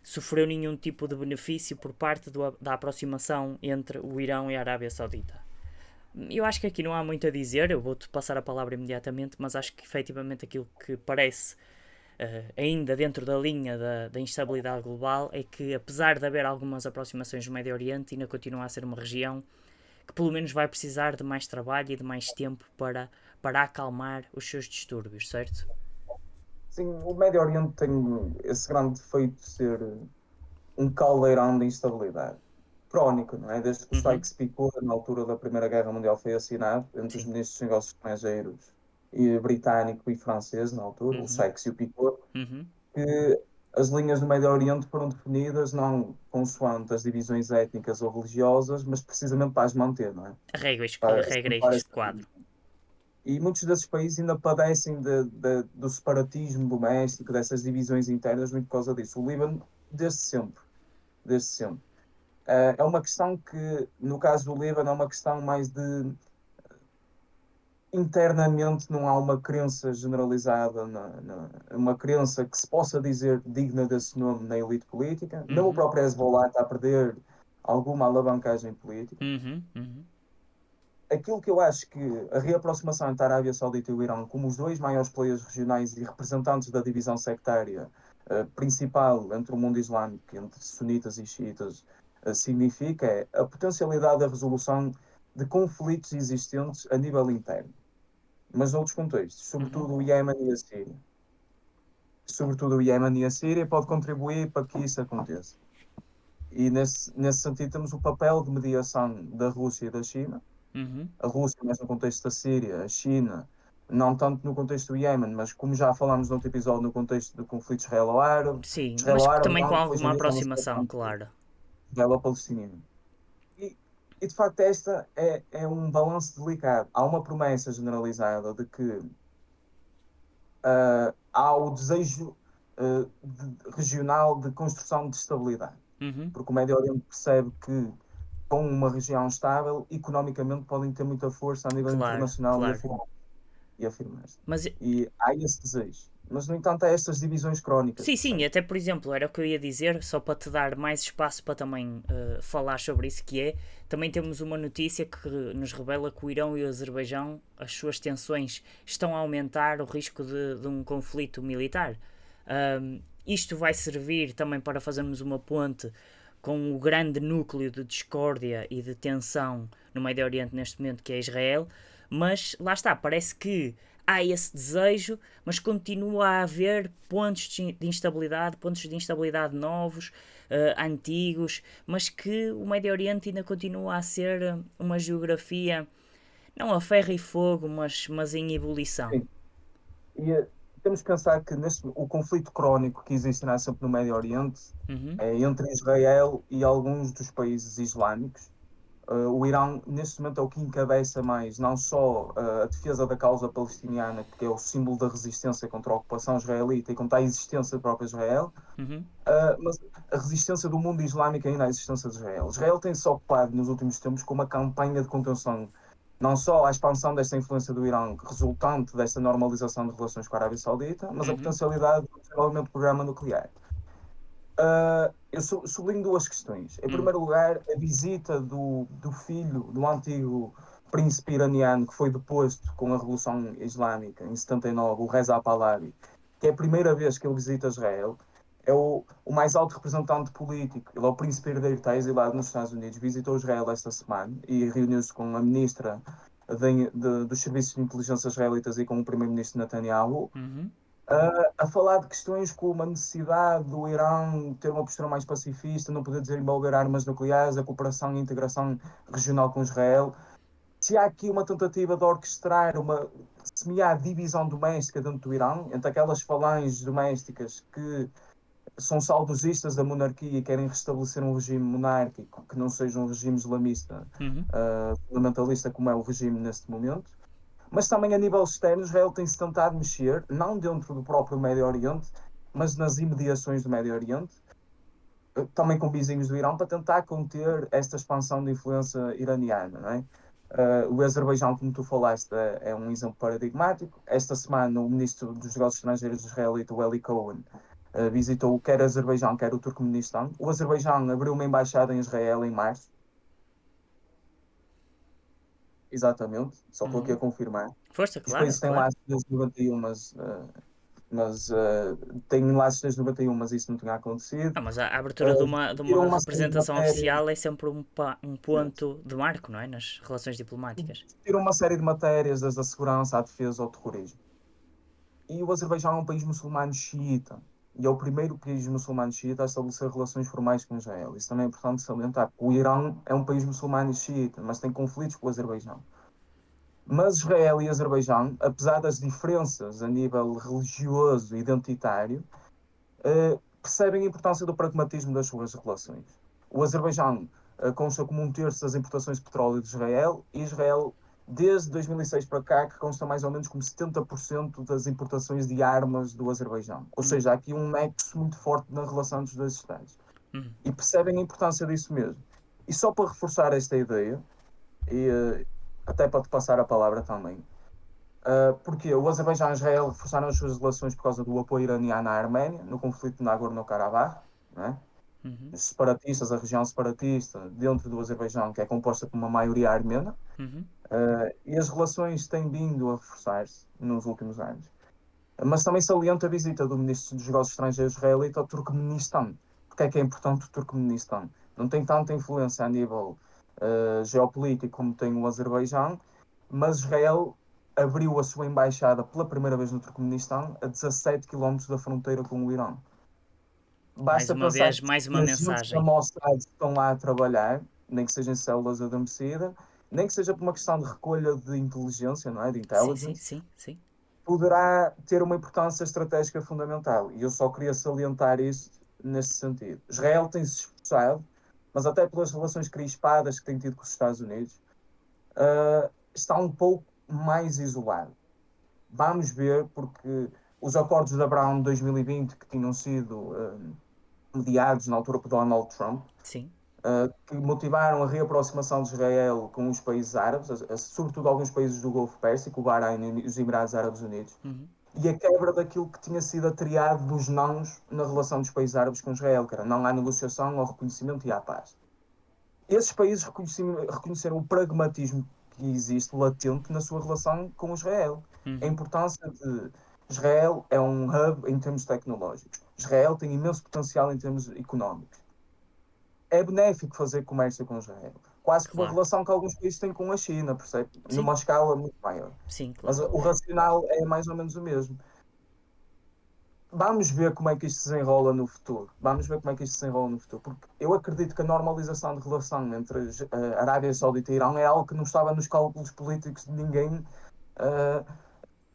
sofreu nenhum tipo de benefício por parte da aproximação entre o Irão e a Arábia Saudita. Eu acho que aqui não há muito a dizer, eu vou-te passar a palavra imediatamente, mas acho que efetivamente aquilo que parece ainda dentro da linha da instabilidade global é que, apesar de haver algumas aproximações no Médio Oriente, ainda continua a ser uma região que pelo menos vai precisar de mais trabalho e de mais tempo para acalmar os seus distúrbios, certo? Sim, o Médio Oriente tem esse grande defeito de ser um caldeirão de instabilidade crónica, não é? Desde que o Uhum. Sykes-Picot, na altura da Primeira Guerra Mundial, foi assinado entre os Sim. ministros dos negócios estrangeiros e britânico e francês, na altura, o Uhum. Sykes e o Picot, Uhum. que as linhas do Médio Oriente foram definidas não consoante as divisões étnicas ou religiosas, mas precisamente para as manter, não é? A Para regra acentuar este esta quadro. divisão. E muitos desses países ainda padecem do separatismo doméstico, dessas divisões internas, muito por causa disso. O Líbano, desde sempre, desde sempre. É uma questão que, no caso do Líbano, é uma questão mais de internamente não há uma crença generalizada, uma crença que se possa dizer digna desse nome na elite política. Mesmo o Uhum, próprio Hezbollah está a perder alguma alavancagem política. uhum, uhum, Aquilo que eu acho que a reaproximação entre a Arábia Saudita e o Irão, como os dois maiores players regionais e representantes da divisão sectária principal entre o mundo islâmico, entre sunitas e xiitas, significa é a potencialidade da resolução de conflitos existentes a nível interno, mas noutros contextos, uhum, sobretudo o Iémen e a Síria. Sobretudo o Iémen e a Síria pode contribuir para que isso aconteça. E nesse sentido temos o papel de mediação da Rússia e da China. uhum. A Rússia, mas no contexto da Síria, a China, não tanto no contexto do Iémen, mas como já falámos no outro episódio, no contexto do conflito israelo-árabe. Sim, mas Israelo-árabe também com não, que hoje em alguma dia chama-se aproximação, claro. israelo-palestiniano. E, e de facto esta é um balanço delicado. Há uma promessa generalizada de que há o desejo regional de construção de estabilidade, Uhum, porque o Médio Oriente percebe que com uma região estável, economicamente podem ter muita força a nível claro, internacional claro. e afirmar-se. Mas E há esse desejo. Mas, no entanto, há estas divisões crónicas, sim, sim, percebe? até por exemplo, era o que eu ia dizer, só para te dar mais espaço para também falar sobre isso, que é, também temos uma notícia que nos revela que o Irão e o Azerbaijão, as suas tensões estão a aumentar o risco de um conflito militar. Isto vai servir também para fazermos uma ponte com o grande núcleo de discórdia e de tensão no Médio Oriente neste momento, que é Israel, mas lá está, parece que há esse desejo, mas continua a haver pontos de instabilidade novos, antigos, mas que o Médio Oriente ainda continua a ser uma geografia, não a ferro e fogo, mas em ebulição. Sim. E temos que pensar que o conflito crónico que existirá sempre no Médio Oriente Uhum, é entre Israel e alguns dos países islâmicos. O Irão, neste momento, é o que encabeça mais, não só a defesa da causa palestiniana, que é o símbolo da resistência contra a ocupação israelita e contra a existência do próprio Israel, uhum, mas a resistência do mundo islâmico ainda à existência de Israel. Israel tem-se ocupado nos últimos tempos com uma campanha de contenção, não só à expansão desta influência do Irão, resultante desta normalização de relações com a Arábia Saudita, mas a uhum, potencialidade do desenvolvimento do programa nuclear. Eu sublinho duas questões. Em uhum, primeiro lugar, a visita do filho do antigo príncipe iraniano que foi deposto com a Revolução Islâmica em 79, o Reza Pahlavi, que é a primeira vez que ele visita Israel. É o mais alto representante político, ele é o príncipe herdeiro, está exilado nos Estados Unidos, visitou Israel esta semana e reuniu-se com a ministra dos Serviços de Inteligência Israelitas e com o primeiro-ministro Netanyahu uhum, a falar de questões como a necessidade do Irão ter uma postura mais pacifista, não poder desenvolver armas nucleares, a cooperação e a integração regional com Israel. Se há aqui uma tentativa de orquestrar uma semear divisão doméstica dentro do Irão, entre aquelas falanges domésticas que são saudosistas da monarquia e querem restabelecer um regime monárquico que não seja um regime islamista uhum, fundamentalista como é o regime neste momento, mas também a nível externo, Israel tem-se tentado mexer, não dentro do próprio Médio Oriente, mas nas imediações do Médio Oriente, também com vizinhos do Irão, para tentar conter esta expansão de influência iraniana. Não é? O Azerbaijão, como tu falaste, é um exemplo paradigmático. Esta semana, o ministro dos Negócios Estrangeiros israelita, o Eli Cohen, visitou quer o Azerbaijão, quer o Turcomenistão. O Azerbaijão abriu uma embaixada em Israel em março, exatamente, só estou aqui a uhum. confirmar. Força, Os claro, países têm claro. laços desde 91, mas têm laços desde 91, mas isso não tinha acontecido. Não, mas a abertura de Discutiram uma uma série de representação matérias, oficial é sempre um ponto de marco, não é? Nas relações diplomáticas. discutiram uma série de matérias, desde a segurança à defesa ao terrorismo. E o Azerbaijão é um país muçulmano xiita. E é o primeiro país muçulmano xiita a estabelecer relações formais com Israel. Isso também é importante salientar. O Irão é um país muçulmano xiita, mas tem conflitos com o Azerbaijão. Mas Israel e Azerbaijão, apesar das diferenças a nível religioso e identitário, percebem a importância do pragmatismo das suas relações. O Azerbaijão consta como um terço das importações de petróleo de Israel, e Israel, desde 2006 para cá, que consta mais ou menos como 70% das importações de armas do Azerbaijão. Ou seja, há aqui um nexo muito forte na relação dos dois Estados. E percebem a importância disso mesmo. E só para reforçar esta ideia, e até para te passar a palavra também, porque o Azerbaijão e Israel reforçaram as suas relações por causa do apoio iraniano à Arménia, no conflito de Nagorno-Karabakh, né? Os separatistas, a região separatista dentro do Azerbaijão, que é composta por uma maioria armena, e as relações têm vindo a reforçar-se nos últimos anos. Mas também salienta a visita do ministro dos Negócios Estrangeiros israelita ao Turcomenistão. Porque é importante o Turcomenistão? Não tem tanta influência a nível geopolítico como tem o Azerbaijão, mas Israel abriu a sua embaixada pela primeira vez no Turcomenistão a 17 quilómetros da fronteira com o Irão. Mais Basta uma pensar vez, que mais uma os agentes da mensagem. Mossad estão lá a trabalhar, nem que sejam células adormecidas, nem que seja por uma questão de recolha de inteligência, não é? De Sim, sim, intelligence, sim, sim. poderá ter uma importância estratégica fundamental. E eu só queria salientar isso nesse sentido. Israel tem-se esforçado, mas até pelas relações crispadas que tem tido com os Estados Unidos, está um pouco mais isolado. Vamos ver, porque os acordos de Abraham de 2020, que tinham sido mediados na altura por Donald Trump, Sim. que motivaram a reaproximação de Israel com os países árabes, sobretudo alguns países do Golfo Pérsico, o Bahrein e os Emirados Árabes Unidos, e a quebra daquilo que tinha sido a triade dos nãos na relação dos países árabes com Israel, que era não há negociação, ao reconhecimento e à paz. Esses países reconheceram o pragmatismo que existe latente na sua relação com Israel. A importância de Israel é um hub em termos tecnológicos. Israel tem imenso potencial em termos económicos. É benéfico fazer comércio com Israel. Quase como a Claro. relação que alguns países têm com a China, percebe? Sim, Numa escala muito maior. sim, Mas claro. o racional é mais ou menos o mesmo. Vamos ver como é que isto se desenrola no futuro. Vamos ver como é que isto se desenrola no futuro. Porque eu acredito que a normalização de relação entre a Arábia Saudita e Irão é algo que não estava nos cálculos políticos de ninguém.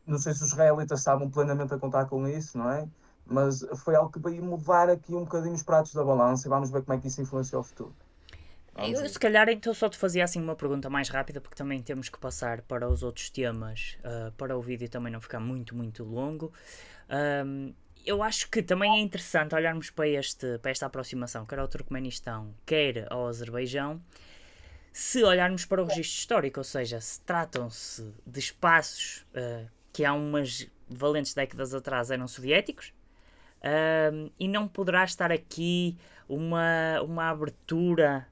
Não sei se os israelitas estavam plenamente a contar com isso, não é? Mas foi algo que veio mudar aqui um bocadinho os pratos da balança, e vamos ver como é que isso influencia o futuro. Vamos Eu, ver. se calhar, então só te fazia assim uma pergunta mais rápida, porque também temos que passar para os outros temas, para o vídeo também não ficar muito, muito longo. Eu acho que também é interessante olharmos para esta aproximação, quer ao Turcomenistão, quer ao Azerbaijão, se olharmos para o registro histórico, ou seja, se tratam-se de espaços que há umas valentes décadas atrás eram soviéticos, e não poderá estar aqui uma abertura,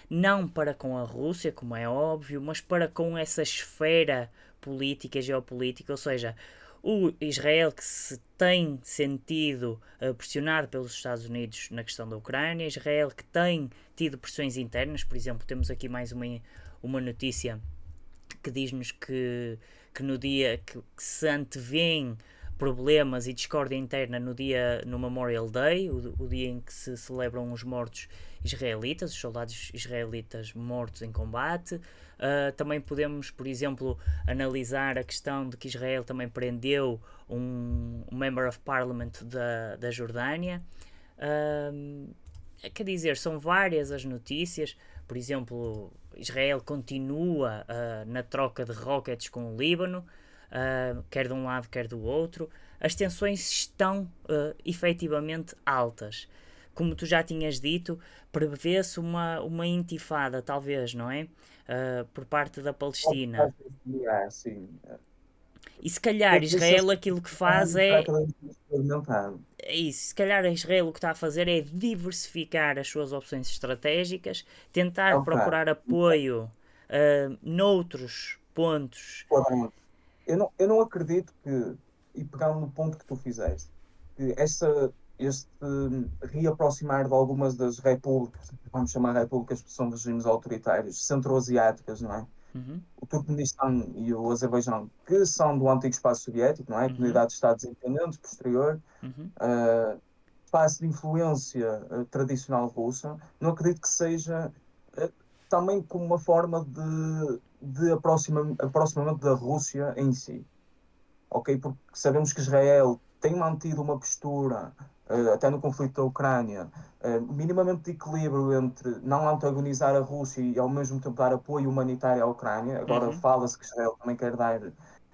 não para com a Rússia, como é óbvio, mas para com essa esfera política, geopolítica, ou seja, o Israel que se tem sentido pressionado pelos Estados Unidos na questão da Ucrânia, Israel que tem tido pressões internas, por exemplo, temos aqui mais uma notícia que diz-nos que no dia que se antevêem problemas e discórdia interna no Memorial Day, o dia em que se celebram os mortos israelitas, os soldados israelitas mortos em combate. Também podemos, por exemplo, analisar a questão de que Israel também prendeu um Member of Parliament da Jordânia. Quer dizer, são várias as notícias. Por exemplo, Israel continua na troca de rockets com o Líbano, quer de um lado, quer do outro. As tensões estão efetivamente altas. Como tu já tinhas dito, prevê-se uma intifada, talvez, não é? Por parte da Palestina. Sim. E se calhar Todos esses Israel aquilo que faz será é cada vez mais fragmentado. é isso. Se calhar Israel o que está a fazer é diversificar as suas opções estratégicas, tentar Opa, procurar apoio noutros pontos. quadrante. Eu não acredito que, e pegando no ponto que tu fizeste, que este reaproximar de algumas das repúblicas, vamos chamar repúblicas porque são regimes autoritários, centro-asiáticas, não é? Uhum, O Turcomenistão e o Azerbaijão, que são do antigo espaço soviético, não é? uhum, Comunidade de Estados independentes, posterior, uhum. espaço de influência tradicional russa, não acredito que seja uh, também como uma forma de aproximamento da Rússia em si, ok? Porque sabemos que Israel tem mantido uma postura até no conflito da Ucrânia, minimamente de equilíbrio entre não antagonizar a Rússia e ao mesmo tempo dar apoio humanitário à Ucrânia. Agora Uhum. fala-se que Israel também quer dar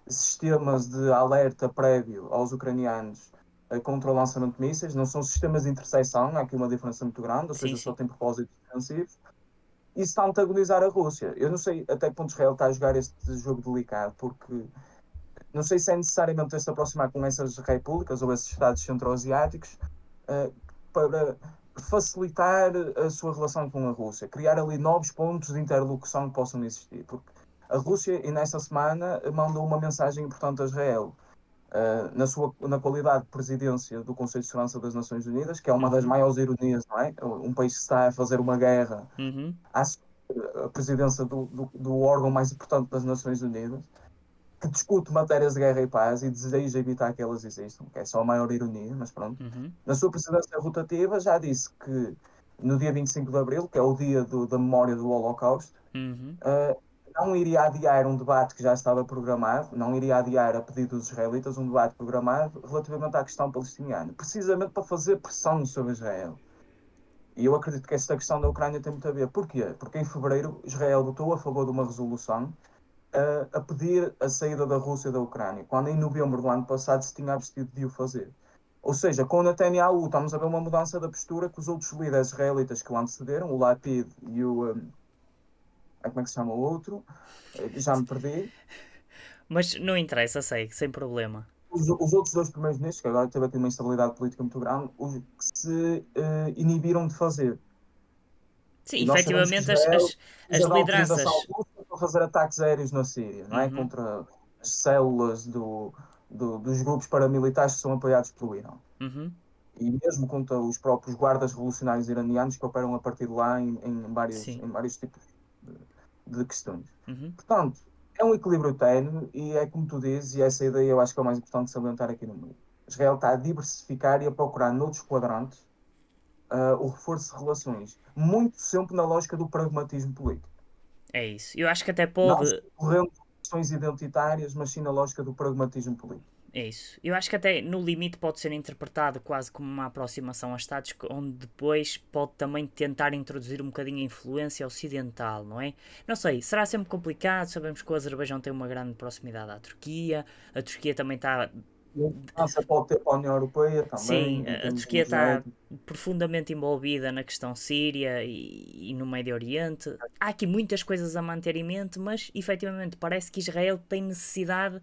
sistemas de alerta prévio aos ucranianos contra o lançamento de mísseis. Não são sistemas de interseção, há aqui uma diferença muito grande, ou Sim, seja, só sim. tem propósitos defensivos. Isso está a antagonizar a Rússia. Eu não sei até que ponto Israel está a jogar este jogo delicado, porque não sei se é necessariamente se aproximar com essas repúblicas ou esses Estados centro-asiáticos uh, para facilitar a sua relação com a Rússia, criar ali novos pontos de interlocução que possam existir. Porque a Rússia, e nessa semana, mandou uma mensagem importante a Israel. Na qualidade de presidência do Conselho de Segurança das Nações Unidas, que é uma das Uhum. maiores ironias, não é? Um país que está a fazer uma guerra Uhum. à a presidência do órgão mais importante das Nações Unidas, que discute matérias de guerra e paz e deseja evitar que elas existam, que é só a maior ironia, mas pronto. Uhum. Na sua presidência rotativa já disse que no dia 25 de Abril, que é o dia da memória do Holocausto, Uhum. uh, não iria adiar um debate que já estava programado, não iria adiar a pedido dos israelitas um debate programado relativamente à questão palestiniana, precisamente para fazer pressão sobre Israel. E eu acredito que esta questão da Ucrânia tem muito a ver. Porquê? Porque em fevereiro Israel votou a favor de uma resolução a pedir a saída da Rússia da Ucrânia, quando em novembro do ano passado se tinha abstido de o fazer. Ou seja, com o Netanyahu estamos a ver uma mudança da postura que os outros líderes israelitas que o antecederam, o Lapid e o... como é que se chama o outro? Já me perdi. Mas não interessa, sei, sem problema. Os outros dois primeiros ministros, que agora teve aqui uma instabilidade política muito grande, os que se inibiram de fazer. Sim, E nós sabemos que efetivamente Israel as precisa da autorização lideranças. russa para fazer ataques aéreos na Síria, não é? Uhum. Contra as células dos grupos paramilitares que são apoiados pelo Irão. Uhum. E mesmo contra os próprios guardas revolucionários iranianos que operam a partir de lá Sim. em vários tipos de, de questões. Uhum. Portanto, é um equilíbrio ténue e é como tu dizes, e essa ideia eu acho que é o mais importante salientar aqui no meio. Israel está a diversificar e a procurar noutros quadrantes o reforço de relações, muito sempre na lógica do pragmatismo político. É isso. Eu acho que até Não pode. recorrendo a questões identitárias, mas sim na lógica do pragmatismo político. É isso. Eu acho que até no limite pode ser interpretado quase como uma aproximação a Estados, onde depois pode também tentar introduzir um bocadinho a influência ocidental, não é? Não sei, será sempre complicado. Sabemos que o Azerbaijão tem uma grande proximidade à Turquia, a Turquia também está. E a importância pode ter para a União Europeia Sim, também, em a termos Turquia está energéticos. profundamente envolvida na questão síria e no Médio Oriente. Há aqui muitas coisas a manter em mente, mas efetivamente parece que Israel tem necessidade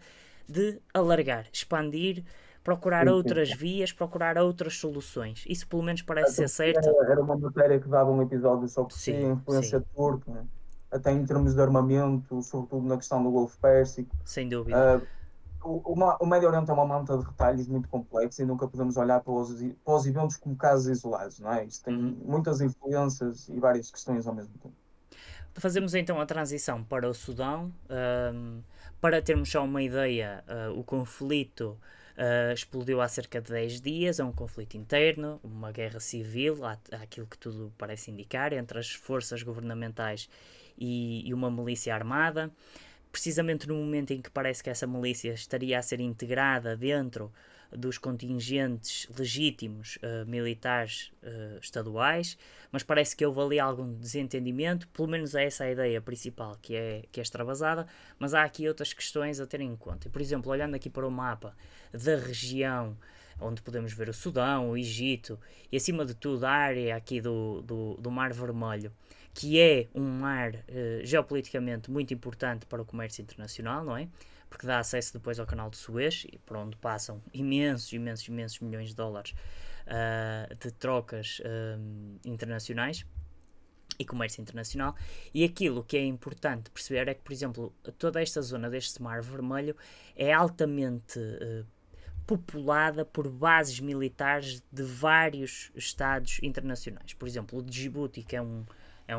de alargar, expandir, procurar Sim, sim, outras sim. vias, procurar outras soluções. Isso pelo menos A parece ser Turquia certo. era uma matéria que dava um episódio só por si, a Sim, sim, influência turca, até em termos de armamento, sobretudo na questão do Golfo Pérsico. sem dúvida. Uh, o Médio Oriente é uma manta de retalhos muito complexa e nunca podemos olhar para os eventos como casos isolados, não é? Isto tem Uhum. muitas influências e várias questões ao mesmo tempo. Fazemos então a transição para o Sudão. Para termos só uma ideia, o conflito explodiu há cerca de 10 dias. É um conflito interno, uma guerra civil, aquilo que tudo parece indicar, entre as forças governamentais e uma milícia armada. Precisamente no momento em que parece que essa milícia estaria a ser integrada dentro dos contingentes legítimos militares estaduais, mas parece que houve ali algum desentendimento, pelo menos é essa a ideia principal que é extravasada, mas há aqui outras questões a ter em conta. Por exemplo, olhando aqui para o mapa da região onde podemos ver o Sudão, o Egito e acima de tudo a área aqui do Mar Vermelho, que é um mar geopoliticamente muito importante para o comércio internacional, não é? Porque dá acesso depois ao canal de Suez, por onde passam imensos milhões de dólares de trocas internacionais e comércio internacional. E aquilo que é importante perceber é que, por exemplo, toda esta zona deste Mar Vermelho é altamente populada por bases militares de vários estados internacionais. Por exemplo, o de Djibouti, que é um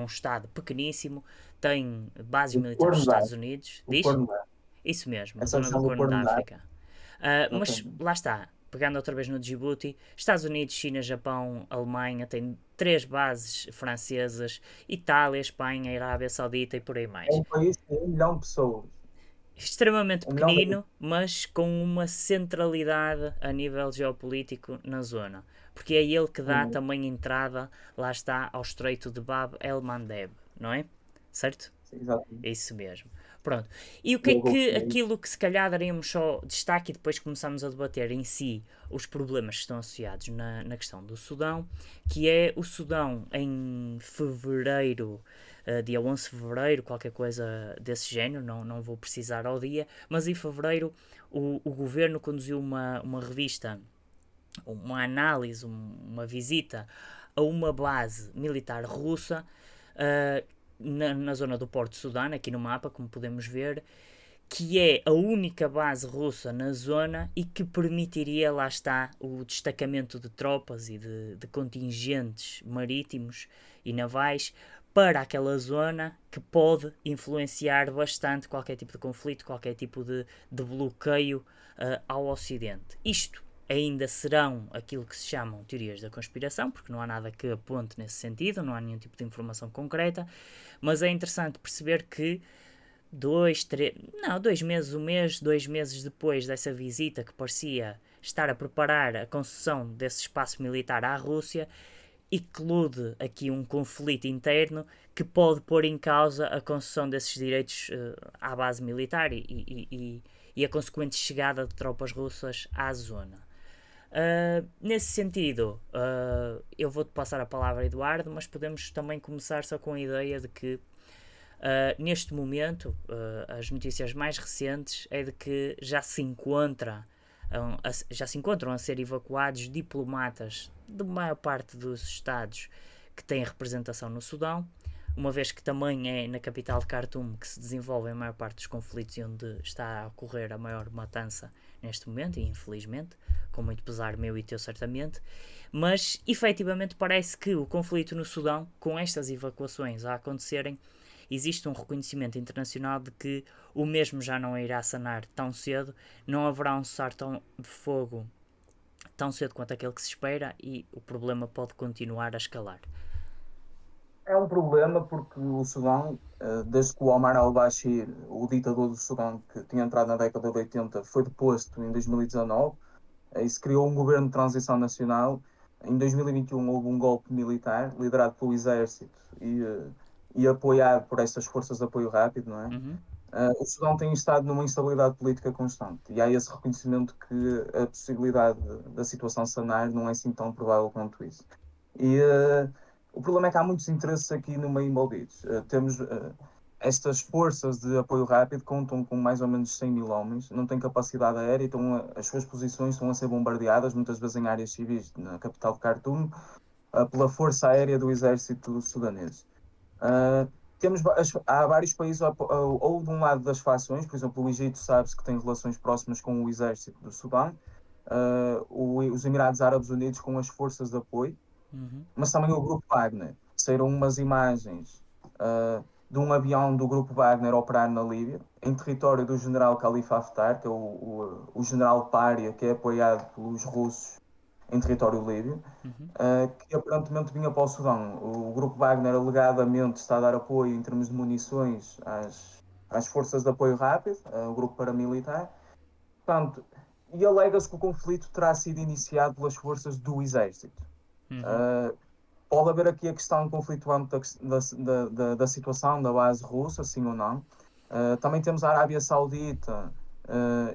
estado pequeníssimo, tem bases O militares dos Corno Estados Unidos. o Diz? Corno Isso mesmo, a essa zona do questão do Corno da Corno África. Mas exatamente. lá está, pegando outra vez no Djibouti, Estados Unidos, China, Japão, Alemanha têm 3 bases francesas, Itália, Espanha, Arábia Saudita e por aí É mais. um país que tem 1 milhão de pessoas. extremamente 1 milhão de... pequenino, mas com uma centralidade a nível geopolítico na zona. Porque é ele que dá Uhum. também entrada, lá está, ao Estreito de Bab el-Mandeb, não é? Certo? Sim, É exatamente. isso mesmo. Pronto. E o que E é é o Golfo que Chinês. aquilo que se calhar daríamos só destaque e depois começamos a debater em si os problemas que estão associados na questão do Sudão, que é o Sudão em fevereiro, dia 11 de fevereiro, qualquer coisa desse género, não vou precisar ao dia, mas em fevereiro o governo conduziu uma revista, uma análise, uma visita a uma base militar russa na zona do Porto de Sudão, aqui no mapa, como podemos ver, que é a única base russa na zona e que permitiria, lá está, o destacamento de tropas e de contingentes marítimos e navais para aquela zona que pode influenciar bastante qualquer tipo de conflito, qualquer tipo de bloqueio ao Ocidente. Isto ainda serão aquilo que se chamam teorias da conspiração, porque não há nada que aponte nesse sentido, não há nenhum tipo de informação concreta, mas é interessante perceber que 2 meses, 1 mês, 2 meses depois dessa visita que parecia estar a preparar a concessão desse espaço militar à Rússia, eclude aqui um conflito interno que pode pôr em causa a concessão desses direitos à base militar e a consequente chegada de tropas russas à zona. Nesse sentido, eu vou-te passar a palavra, Eduardo, mas podemos também começar só com a ideia de que neste momento, as notícias mais recentes é de que já se encontram a ser evacuados diplomatas de maior parte dos estados que têm representação no Sudão, uma vez que também é na capital de Khartoum que se desenvolvem a maior parte dos conflitos e onde está a ocorrer a maior matança neste momento, e infelizmente, com muito pesar meu e teu certamente, mas efetivamente parece que o conflito no Sudão, com estas evacuações a acontecerem, existe um reconhecimento internacional de que o mesmo já não irá sanar tão cedo, não haverá um cessar de fogo tão cedo quanto aquele que se espera e o problema pode continuar a escalar. É um problema porque o Sudão, desde que o Omar al-Bashir, o ditador do Sudão, que tinha entrado na década de 80, foi deposto em 2019, e se criou um governo de transição nacional. Em 2021 houve um golpe militar liderado pelo exército e apoiado por estas forças de apoio rápido, não é? Uhum, O Sudão tem estado numa instabilidade política constante e há esse reconhecimento que a possibilidade da situação sanar não é assim tão provável quanto isso. E o problema é que há muitos interesses aqui no meio envolvidos. Temos estas forças de apoio rápido contam com mais ou menos 100 mil homens, não têm capacidade aérea, então as suas posições estão a ser bombardeadas, muitas vezes em áreas civis, na capital de Khartoum, pela força aérea do exército sudanês. Uh, há vários países, ou de um lado das fações, por exemplo, o Egito sabe-se que tem relações próximas com o exército do Sudão, os Emirados Árabes Unidos com as forças de apoio, uhum, mas também o Grupo Wagner. Saíram umas imagens de um avião do Grupo Wagner operar na Líbia, em território do general Khalifa Haftar, que é o general pária que é apoiado pelos russos em território líbio, uhum, que aparentemente vinha para o Sudão. O Grupo Wagner alegadamente está a dar apoio em termos de munições às forças de apoio rápido, o grupo paramilitar. Portanto, e alega-se que o conflito terá sido iniciado pelas forças do exército. uhum, Uh, Pode haver aqui a questão conflituante da situação da base russa, sim ou não. Também temos a Arábia Saudita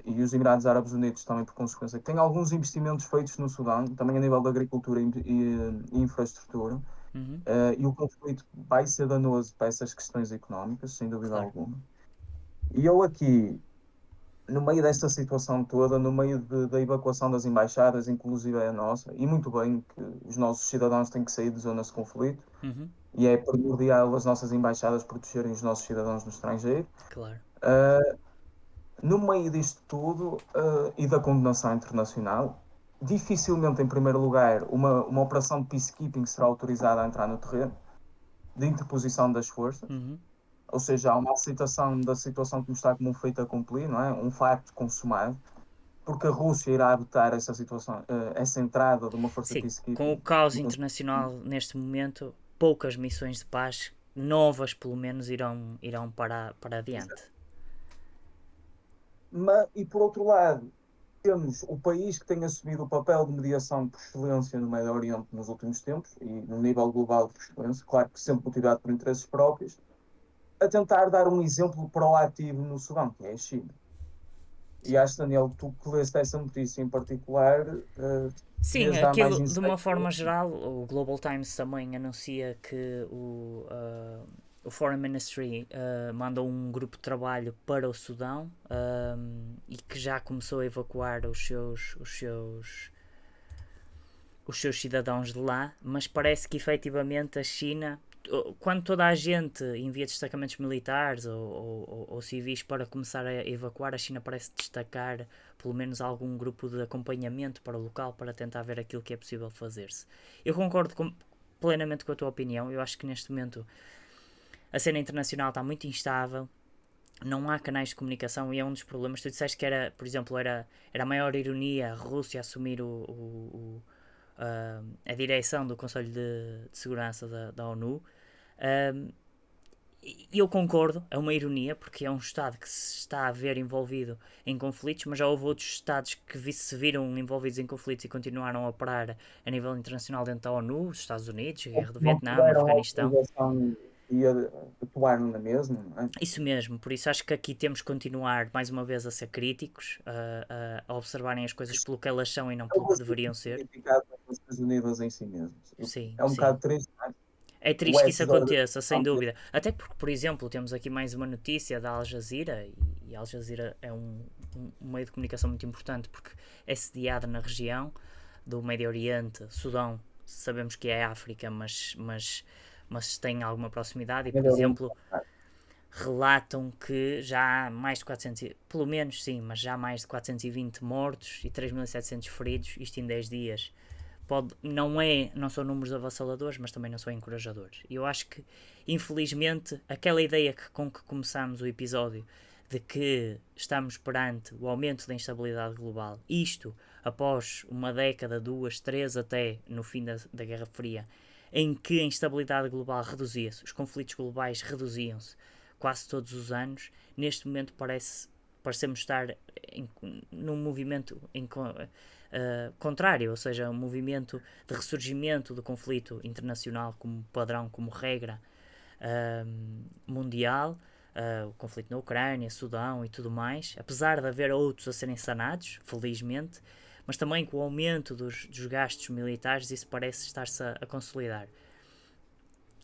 e os Emirados Árabes Unidos, também por consequência, que têm alguns investimentos feitos no Sudão, também a nível de agricultura e infraestrutura. uhum, E o conflito vai ser danoso para essas questões económicas, sem dúvida claro. alguma. E eu aqui, no meio desta situação toda, no meio da evacuação das embaixadas, inclusive a nossa, e muito bem que os nossos cidadãos têm que sair de zonas de conflito, Uhum, e é primordial as nossas embaixadas protegerem os nossos cidadãos no estrangeiro. claro. No meio disto tudo, e da condenação internacional, dificilmente, em primeiro lugar, uma operação de peacekeeping será autorizada a entrar no terreno, de interposição das forças, Uhum. ou seja, há uma aceitação da situação como está como um feito a cumprir, não é? Um facto consumado, porque a Rússia irá adotar essa situação, essa entrada de uma força Sim, com o peacekeeping. caos internacional neste momento, poucas missões de paz, novas pelo menos, irão para adiante. E por outro lado, temos o país que tem assumido o papel de mediação por excelência no Médio Oriente nos últimos tempos e no nível global por excelência, claro que sempre motivado por interesses próprios, a tentar dar um exemplo proativo no Sudão, que é a China. E Sim. acho, Daniel, tu que leste essa notícia em particular, Sim, devias dar mais aquilo de uma insight. forma geral, o Global Times também anuncia que o Foreign Ministry mandou um grupo de trabalho para o Sudão e que já começou a evacuar os seus cidadãos de lá, mas parece que efetivamente a China, quando toda a gente envia destacamentos militares ou civis para começar a evacuar, a China parece destacar pelo menos algum grupo de acompanhamento para o local para tentar ver aquilo que é possível fazer-se. Eu concordo plenamente com a tua opinião. Eu acho que neste momento a cena internacional está muito instável, não há canais de comunicação e é um dos problemas. Tu disseste que era, por exemplo, era a maior ironia a Rússia assumir a direção do Conselho de Segurança da ONU. Um, e eu concordo, é uma ironia, porque é um Estado que se está a ver envolvido em conflitos, mas já houve outros Estados que se viram envolvidos em conflitos e continuaram a operar a nível internacional dentro da ONU, os Estados Unidos, a guerra do Não Vietnã, tiveram Afeganistão. autorização e atuaram na mesma, não é? Isso mesmo, por isso acho que aqui temos que continuar mais uma vez a ser críticos, a observarem as coisas pelo que elas são e não É o pelo que racismo deveriam ser. significado das Nações Unidas em si mesmos. Sim, É um sim. bocado triste, não é? É O triste que isso ex-Jordan aconteça, sem dúvida. Até porque, por exemplo, temos aqui mais uma notícia da Al Jazeera, e a Al Jazeera é um meio de comunicação muito importante porque é sediada na região do Médio Oriente, Sudão, sabemos que é África, mas tem alguma proximidade e, por Médio Oriente. exemplo, relatam que já há mais de 400, pelo menos sim, mas já há mais de 420 mortos e 3.700 feridos, isto em 10 dias. Não são números avassaladores, mas também não são encorajadores. E eu acho que, infelizmente, aquela ideia com que começámos o episódio de que estamos perante o aumento da instabilidade global, isto após uma década, duas, três, até no fim da Guerra Fria, em que a instabilidade global reduzia-se, os conflitos globais reduziam-se quase todos os anos, neste momento parecemos estar num movimento contrário, ou seja, um movimento de ressurgimento do conflito internacional como padrão, como regra mundial, o conflito na Ucrânia, Sudão e tudo mais, apesar de haver outros a serem sanados, felizmente, mas também com o aumento dos gastos militares isso parece estar-se a consolidar.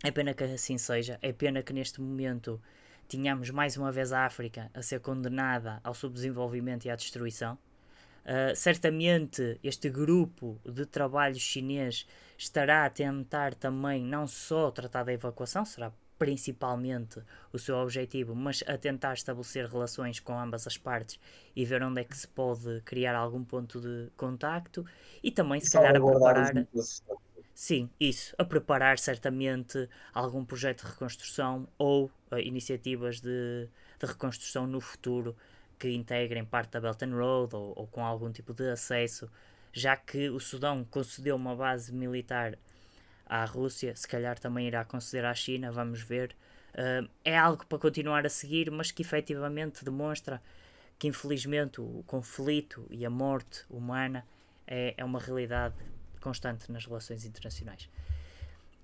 É pena que assim seja, é pena que neste momento tínhamos mais uma vez a África a ser condenada ao subdesenvolvimento e à destruição. Certamente este grupo de trabalho chinês estará a tentar também não só tratar da evacuação, será principalmente o seu objetivo, mas a tentar estabelecer relações com ambas as partes e ver onde é que se pode criar algum ponto de contacto e também E se calhar a salvaguardar os preparar. interesses. Sim, isso. A preparar certamente algum projeto de reconstrução ou iniciativas de reconstrução no futuro que integrem parte da Belt and Road ou com algum tipo de acesso, já que o Sudão concedeu uma base militar à Rússia, se calhar também irá conceder à China, vamos ver. É algo para continuar a seguir, mas que efetivamente demonstra que infelizmente o conflito e a morte humana é uma realidade constante nas relações internacionais.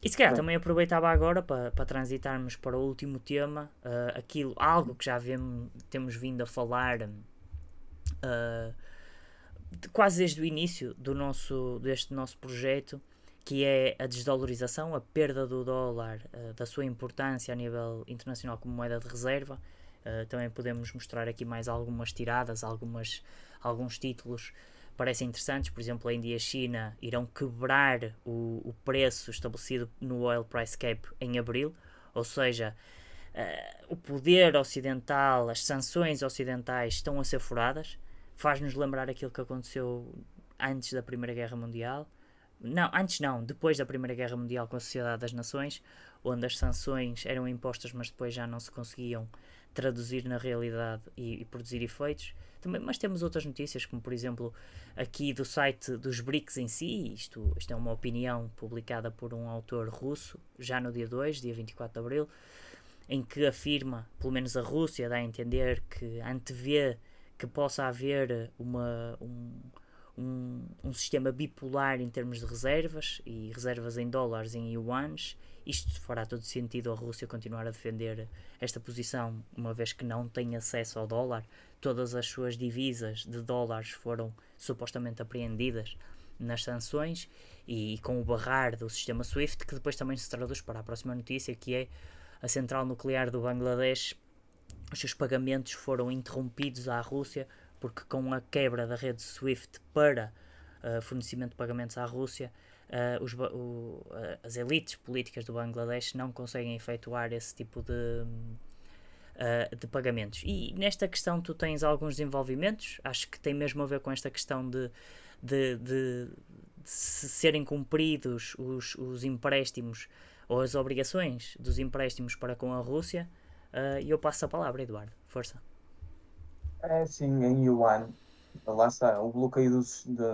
E se calhar Bem, também aproveitava agora para transitarmos para o último tema, algo que já temos vindo a falar quase desde o início deste nosso projeto, que é a desvalorização, a perda do dólar, da sua importância a nível internacional como moeda de reserva. Também podemos mostrar aqui mais algumas tiradas, alguns títulos parecem interessantes. Por exemplo, a Índia e a China irão quebrar o preço estabelecido no Oil Price Cap em abril, ou seja, o poder ocidental, as sanções ocidentais estão a ser furadas. Faz-nos lembrar aquilo que aconteceu antes da Primeira Guerra Mundial. Não, antes não, depois da Primeira Guerra Mundial com a Sociedade das Nações, onde as sanções eram impostas, mas depois já não se conseguiam traduzir na realidade e produzir efeitos. Também, mas temos outras notícias, como por exemplo aqui do site dos BRICS em si, isto é uma opinião publicada por um autor russo, já no dia 2, dia 24 de Abril, em que afirma, pelo menos a Rússia dá a entender que antevê que possa haver um sistema bipolar em termos de reservas, e reservas em dólares e em yuans. Isto fará todo sentido a Rússia continuar a defender esta posição, uma vez que não tem acesso ao dólar. Todas as suas divisas de dólares foram supostamente apreendidas nas sanções, e com o barrar do sistema SWIFT, que depois também se traduz para a próxima notícia, que é a central nuclear do Bangladesh. Os seus pagamentos foram interrompidos à Rússia, porque com a quebra da rede SWIFT para fornecimento de pagamentos à Rússia, as elites políticas do Bangladesh não conseguem efetuar esse tipo de pagamentos. E nesta questão tu tens alguns desenvolvimentos, acho que tem mesmo a ver com esta questão de se serem cumpridos os empréstimos ou as obrigações dos empréstimos para com a Rússia. E eu passo a palavra, Eduardo. Força. É assim, em Yuan, lá está, o bloqueio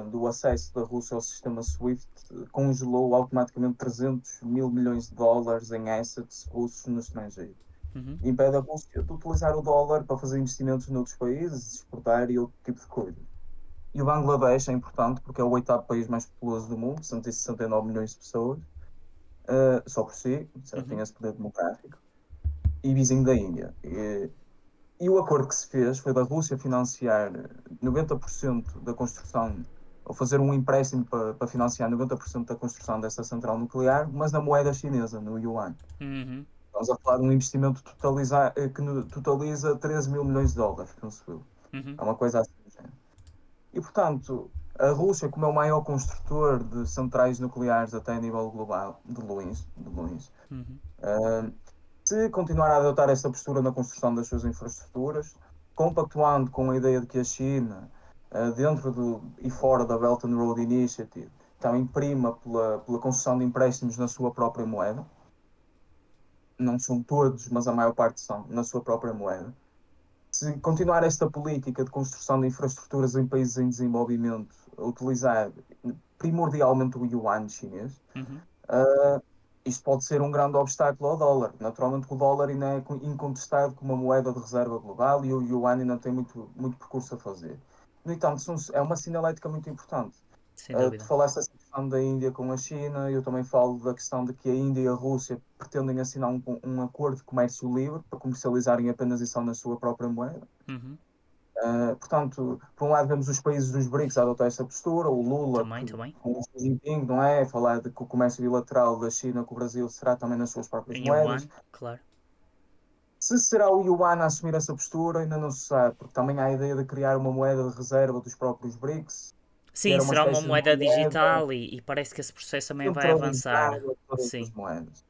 do acesso da Rússia ao sistema SWIFT congelou automaticamente 300 mil milhões de dólares em assets russos no estrangeiro. Uhum. Impede a Rússia de utilizar o dólar para fazer investimentos noutros países, exportar e outro tipo de coisas. E o Bangladesh é importante porque é o oitavo país mais populoso do mundo, 169 milhões de pessoas, só por si, tem Uhum. esse poder demográfico, e vizinho da Índia. E o acordo que se fez foi da Rússia financiar 90% da construção, ou fazer um empréstimo para financiar 90% da construção dessa central nuclear, mas na moeda chinesa, no yuan. Uhum. Estamos a falar de um investimento que totaliza 13 mil milhões de dólares, penso eu. Uhum. É uma coisa assim do género. E, portanto, a Rússia, como é o maior construtor de centrais nucleares até a nível global, de longe, Uhum. se continuar a adotar esta postura na construção das suas infraestruturas, compactuando com a ideia de que a China, dentro e fora da Belt and Road Initiative, também prima pela concessão de empréstimos na sua própria moeda, não são todos, mas a maior parte são na sua própria moeda. Se continuar esta política de construção de infraestruturas em países em desenvolvimento, a utilizar primordialmente o yuan chinês, Uhum. uh, isto pode ser um grande obstáculo ao dólar. Naturalmente, o dólar ainda é incontestado como uma moeda de reserva global e o yuan ainda tem muito, muito percurso a fazer. No entanto, é uma sinalética muito importante. Sem Tu dúvida. falaste essa questão da Índia com a China, eu também falo da questão de que a Índia e a Rússia pretendem assinar um acordo de comércio livre para comercializarem apenas e só na sua própria moeda. Uhum. Portanto, por um lado vemos os países dos BRICS a adotar essa postura, o Lula Também, também. com o Xi Jinping, não é? Falar de que o comércio bilateral da China com o Brasil será também nas suas próprias Em moedas. yuan, claro. Se será o Yuan a assumir essa postura, ainda não se sabe, porque também há a ideia de criar uma moeda de reserva dos próprios BRICS, que Sim, era uma será uma espécie de moeda moeda digital, e parece que esse processo também vai avançar. centralizada de todas as Sim. moedas.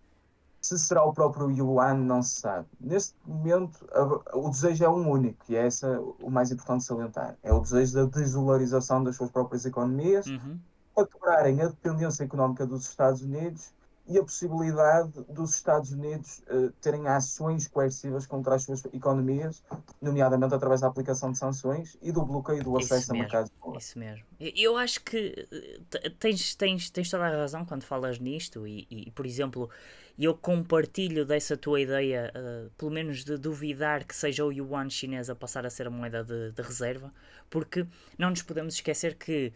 Se será o próprio Yuan, não se sabe. Neste momento, o desejo é um único, e é essa o mais importante de salientar. É o desejo da desdolarização das suas próprias economias, Uhum. para quebrarem a dependência económica dos Estados Unidos e a possibilidade dos Estados Unidos terem ações coercivas contra as suas economias, nomeadamente através da aplicação de sanções e do bloqueio do Isso acesso a mesmo, mercados de dólar. isso mesmo. Eu acho que tens toda a razão quando falas nisto, e, por exemplo, eu compartilho dessa tua ideia, pelo menos de duvidar que seja o yuan chinês a passar a ser a moeda de reserva, porque não nos podemos esquecer que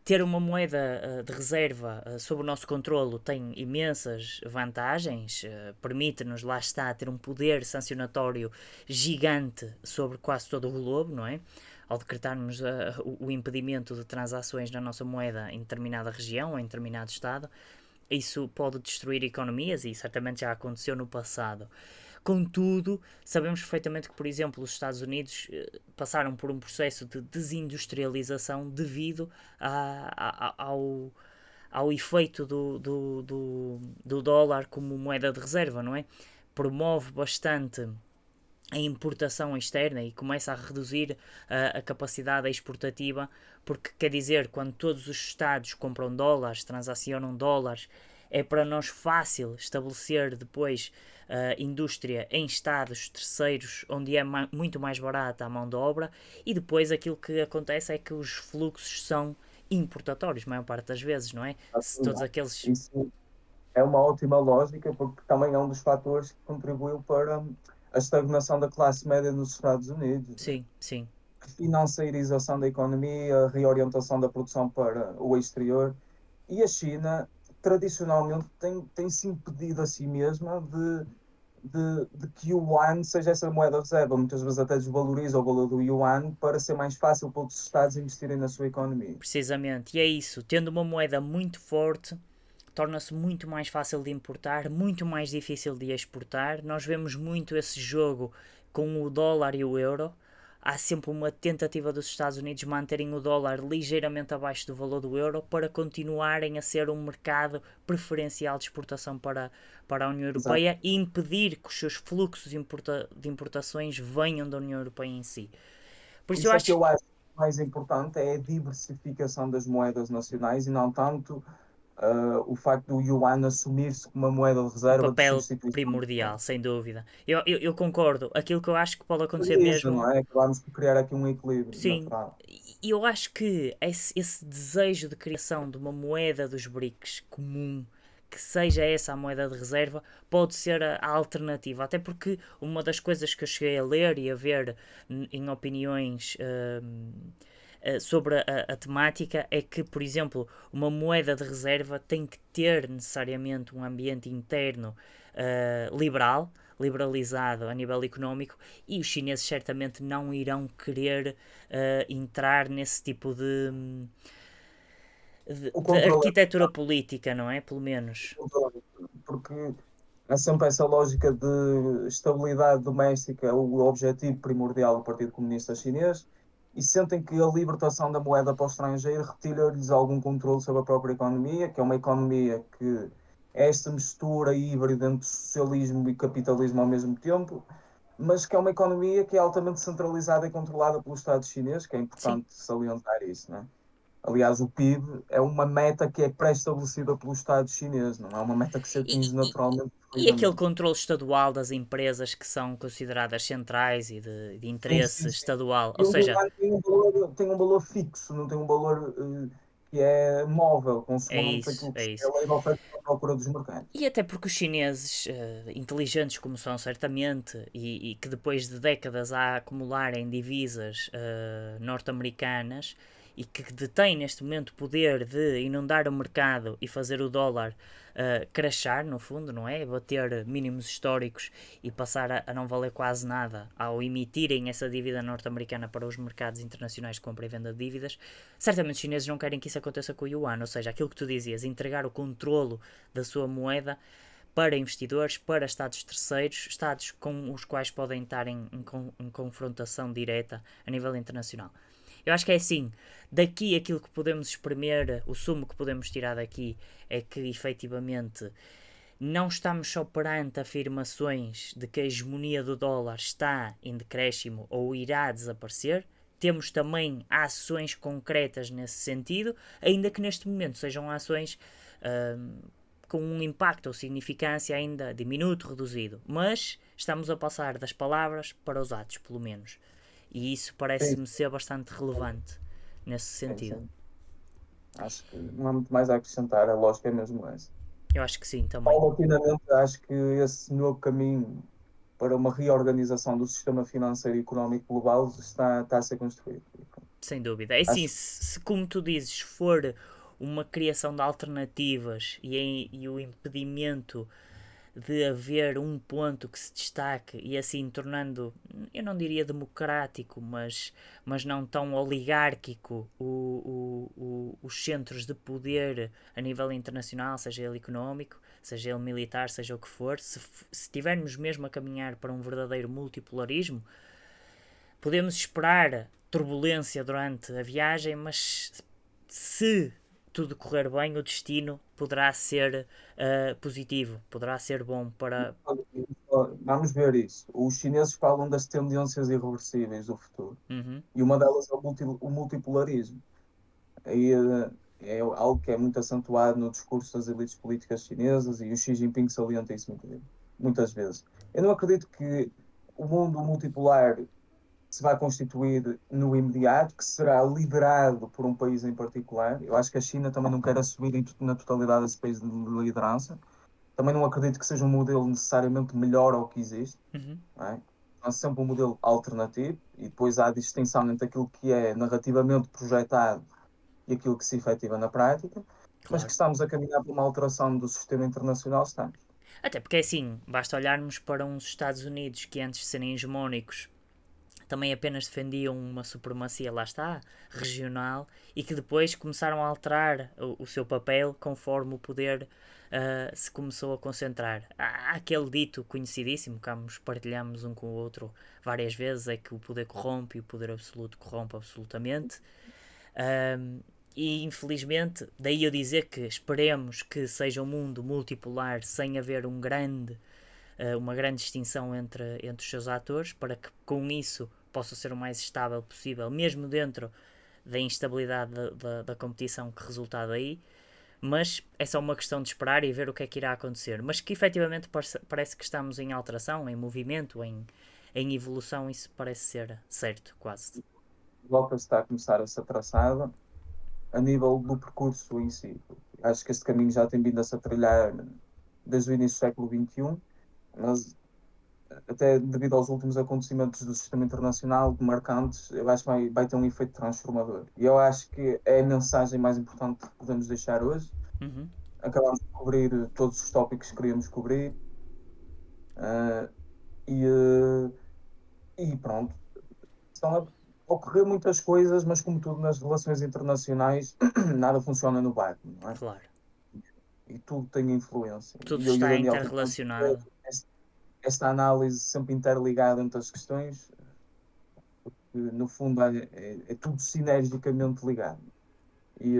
ter uma moeda de reserva sob o nosso controlo tem imensas vantagens, permite-nos, lá está, ter um poder sancionatório gigante sobre quase todo o globo, não é? Ao decretarmos o impedimento de transações na nossa moeda em determinada região ou em determinado estado, isso pode destruir economias, e certamente já aconteceu no passado. Contudo, sabemos perfeitamente que, por exemplo, os Estados Unidos passaram por um processo de desindustrialização devido ao efeito do dólar como moeda de reserva, não é? Promove bastante a importação externa e começa a reduzir a capacidade exportativa, porque quer dizer, quando todos os Estados compram dólares, transacionam dólares, é para nós fácil estabelecer depois indústria em estados terceiros, onde é muito mais barata a mão de obra, e depois aquilo que acontece é que os fluxos são importatórios, a maior parte das vezes, não é? Se todos aqueles. Isso é uma ótima lógica, porque também é um dos fatores que contribuiu para a estagnação da classe média nos Estados Unidos. Sim, sim. financiarização da economia, reorientação da produção para o exterior. E a China, tradicionalmente, tem-se impedido a si mesma de que o yuan seja essa moeda reserva. Muitas vezes até desvaloriza o valor do yuan para ser mais fácil para outros Estados investirem na sua economia. Precisamente, e é isso. Tendo uma moeda muito forte, torna-se muito mais fácil de importar, muito mais difícil de exportar. Nós vemos muito esse jogo com o dólar e o euro. Há sempre uma tentativa dos Estados Unidos manterem o dólar ligeiramente abaixo do valor do euro para continuarem a ser um mercado preferencial de exportação para a União Exato. Europeia e impedir que os seus fluxos de importações venham da União Europeia em si. Por Por isso eu isso é que acho eu acho que o mais importante é a diversificação das moedas nacionais e não tanto o facto do yuan assumir-se como uma moeda de um reserva de papel substituição. primordial, sem dúvida. Eu concordo. Aquilo que eu acho que pode acontecer Equilíbrio, mesmo. não é? Acabamos por criar aqui um equilíbrio Sim, natural. e eu acho que esse desejo de criação de uma moeda dos BRICS comum, que seja essa a moeda de reserva, pode ser a alternativa. Até porque uma das coisas que eu cheguei a ler e a ver em opiniões sobre a temática é que, por exemplo, uma moeda de reserva tem que ter necessariamente um ambiente interno liberalizado a nível económico, e os chineses certamente não irão querer entrar nesse tipo O de controle arquitetura política, não é? Pelo menos. porque há sempre essa lógica de estabilidade doméstica, o objetivo primordial do Partido Comunista Chinês, e sentem que a libertação da moeda para o estrangeiro retira-lhes algum controle sobre a própria economia, que é uma economia que é esta mistura híbrida entre socialismo e capitalismo ao mesmo tempo, mas que é uma economia que é altamente centralizada e controlada pelo Estado chinês, que é Sim. importante salientar isso, não é? Aliás, o PIB é uma meta que é pré-estabelecida pelo Estado chinês, não é uma meta que se E, atinge e, naturalmente, e aquele fluidamente. controle estadual das empresas que são consideradas centrais e de Sim, interesse sim, sim. estadual. Ou E o seja, yuan tem um valor fixo, não tem um valor que é móvel, é consoante isso, aquilo que é se é isso. a lei da oferta e da procura dos mercados. E até porque os chineses, inteligentes como são certamente, e que depois de décadas a acumularem divisas norte-americanas e que detêm neste momento o poder de inundar o mercado e fazer o dólar crashar, no fundo, não é? Bater mínimos históricos e passar a não valer quase nada ao emitirem essa dívida norte-americana para os mercados internacionais de compra e venda de dívidas. Certamente os chineses não querem que isso aconteça com o yuan, ou seja, aquilo que tu dizias, entregar o controlo da sua moeda para investidores, para estados terceiros, estados com os quais podem estar em confrontação direta a nível internacional. Eu acho que é assim, daqui aquilo que podemos espremer, o sumo que podemos tirar daqui é que efetivamente não estamos só perante afirmações de que a hegemonia do dólar está em decréscimo ou irá desaparecer. Temos também ações concretas nesse sentido, ainda que neste momento sejam ações com um impacto ou significância ainda diminuto, reduzido. Mas estamos a passar das palavras para os atos, pelo menos. E isso Sim, parece-me ser bastante relevante nesse sim, sentido. sim. Acho que não há muito mais a acrescentar, a lógica é mesmo essa. Eu acho que sim, também. Paulatinamente, acho que esse novo caminho para uma reorganização do sistema financeiro e económico global está a ser construído. Sem dúvida. É assim, Acho se como tu dizes, for uma criação de alternativas e o impedimento de haver um ponto que se destaque e assim tornando, eu não diria democrático, mas não tão oligárquico os centros de poder a nível internacional, seja ele económico, seja ele militar, seja o que for, se tivermos mesmo a caminhar para um verdadeiro multipolarismo, podemos esperar turbulência durante a viagem, mas se tudo correr bem, o destino poderá ser positivo, poderá ser bom para. Vamos ver isso. Os chineses falam das tendências irreversíveis do futuro. Uhum, E uma delas é o multipolarismo. E, é algo que é muito acentuado no discurso das elites políticas chinesas e o Xi Jinping salienta isso muitas vezes. Eu não acredito que o mundo multipolar se vai constituir no imediato, que será liderado por um país em particular. Eu acho que a China também não quer assumir na totalidade esse país de liderança. Também não acredito que seja um modelo necessariamente melhor ao que existe. uhum. Não é? há sempre um modelo alternativo e depois há a distinção entre aquilo que é narrativamente projetado e aquilo que se efetiva na prática, mas que Claro. estamos a caminhar para uma alteração do sistema internacional, estamos. Até porque é assim, basta olharmos para uns Estados Unidos que antes de serem hegemónicos também apenas defendiam uma supremacia, lá está, regional, e que depois começaram a alterar o seu papel conforme o poder se começou a concentrar. Há aquele dito conhecidíssimo que ambos partilhamos um com o outro várias vezes, é que o poder corrompe e o poder absoluto corrompe absolutamente. Um, e infelizmente, daí eu dizer que esperemos que seja um mundo multipolar sem haver uma grande distinção entre os seus atores, para que com isso possa ser o mais estável possível, mesmo dentro da instabilidade da competição que resulta daí. Mas é só uma questão de esperar e ver o que é que irá acontecer. Mas que efetivamente parece que estamos em alteração, em movimento, em evolução, isso parece ser certo, quase. A Europa está a começar a ser traçada a nível do percurso em si. Acho que este caminho já tem vindo a se trilhar desde o início do século XXI, mas até devido aos últimos acontecimentos do sistema internacional marcantes, eu acho que vai ter um efeito transformador. E eu acho que é a mensagem mais importante que podemos deixar hoje. Uhum. Acabamos de cobrir todos os tópicos que queríamos cobrir, uh, e, uh, e pronto. Estão a ocorrer muitas coisas, mas como tudo nas relações internacionais, nada funciona no bairro, não é? Claro. E tudo tem influência. Tudo E eu e o está Daniel tentamos ter interrelacionado. esta análise sempre interligada entre as questões, que no fundo é tudo sinergicamente ligado. E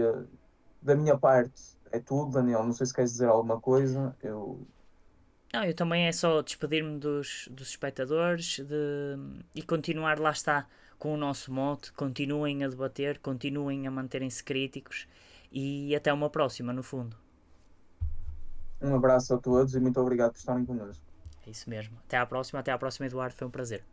da minha parte é tudo, Daniel. Não sei se queres dizer alguma coisa. Não, eu também é só despedir-me dos espectadores e continuar, lá está, com o nosso mote. Continuem a debater, continuem a manterem-se críticos e até uma próxima, no fundo. Um abraço a todos e muito obrigado por estarem connosco. É isso mesmo. Até à próxima, Eduardo. Foi um prazer.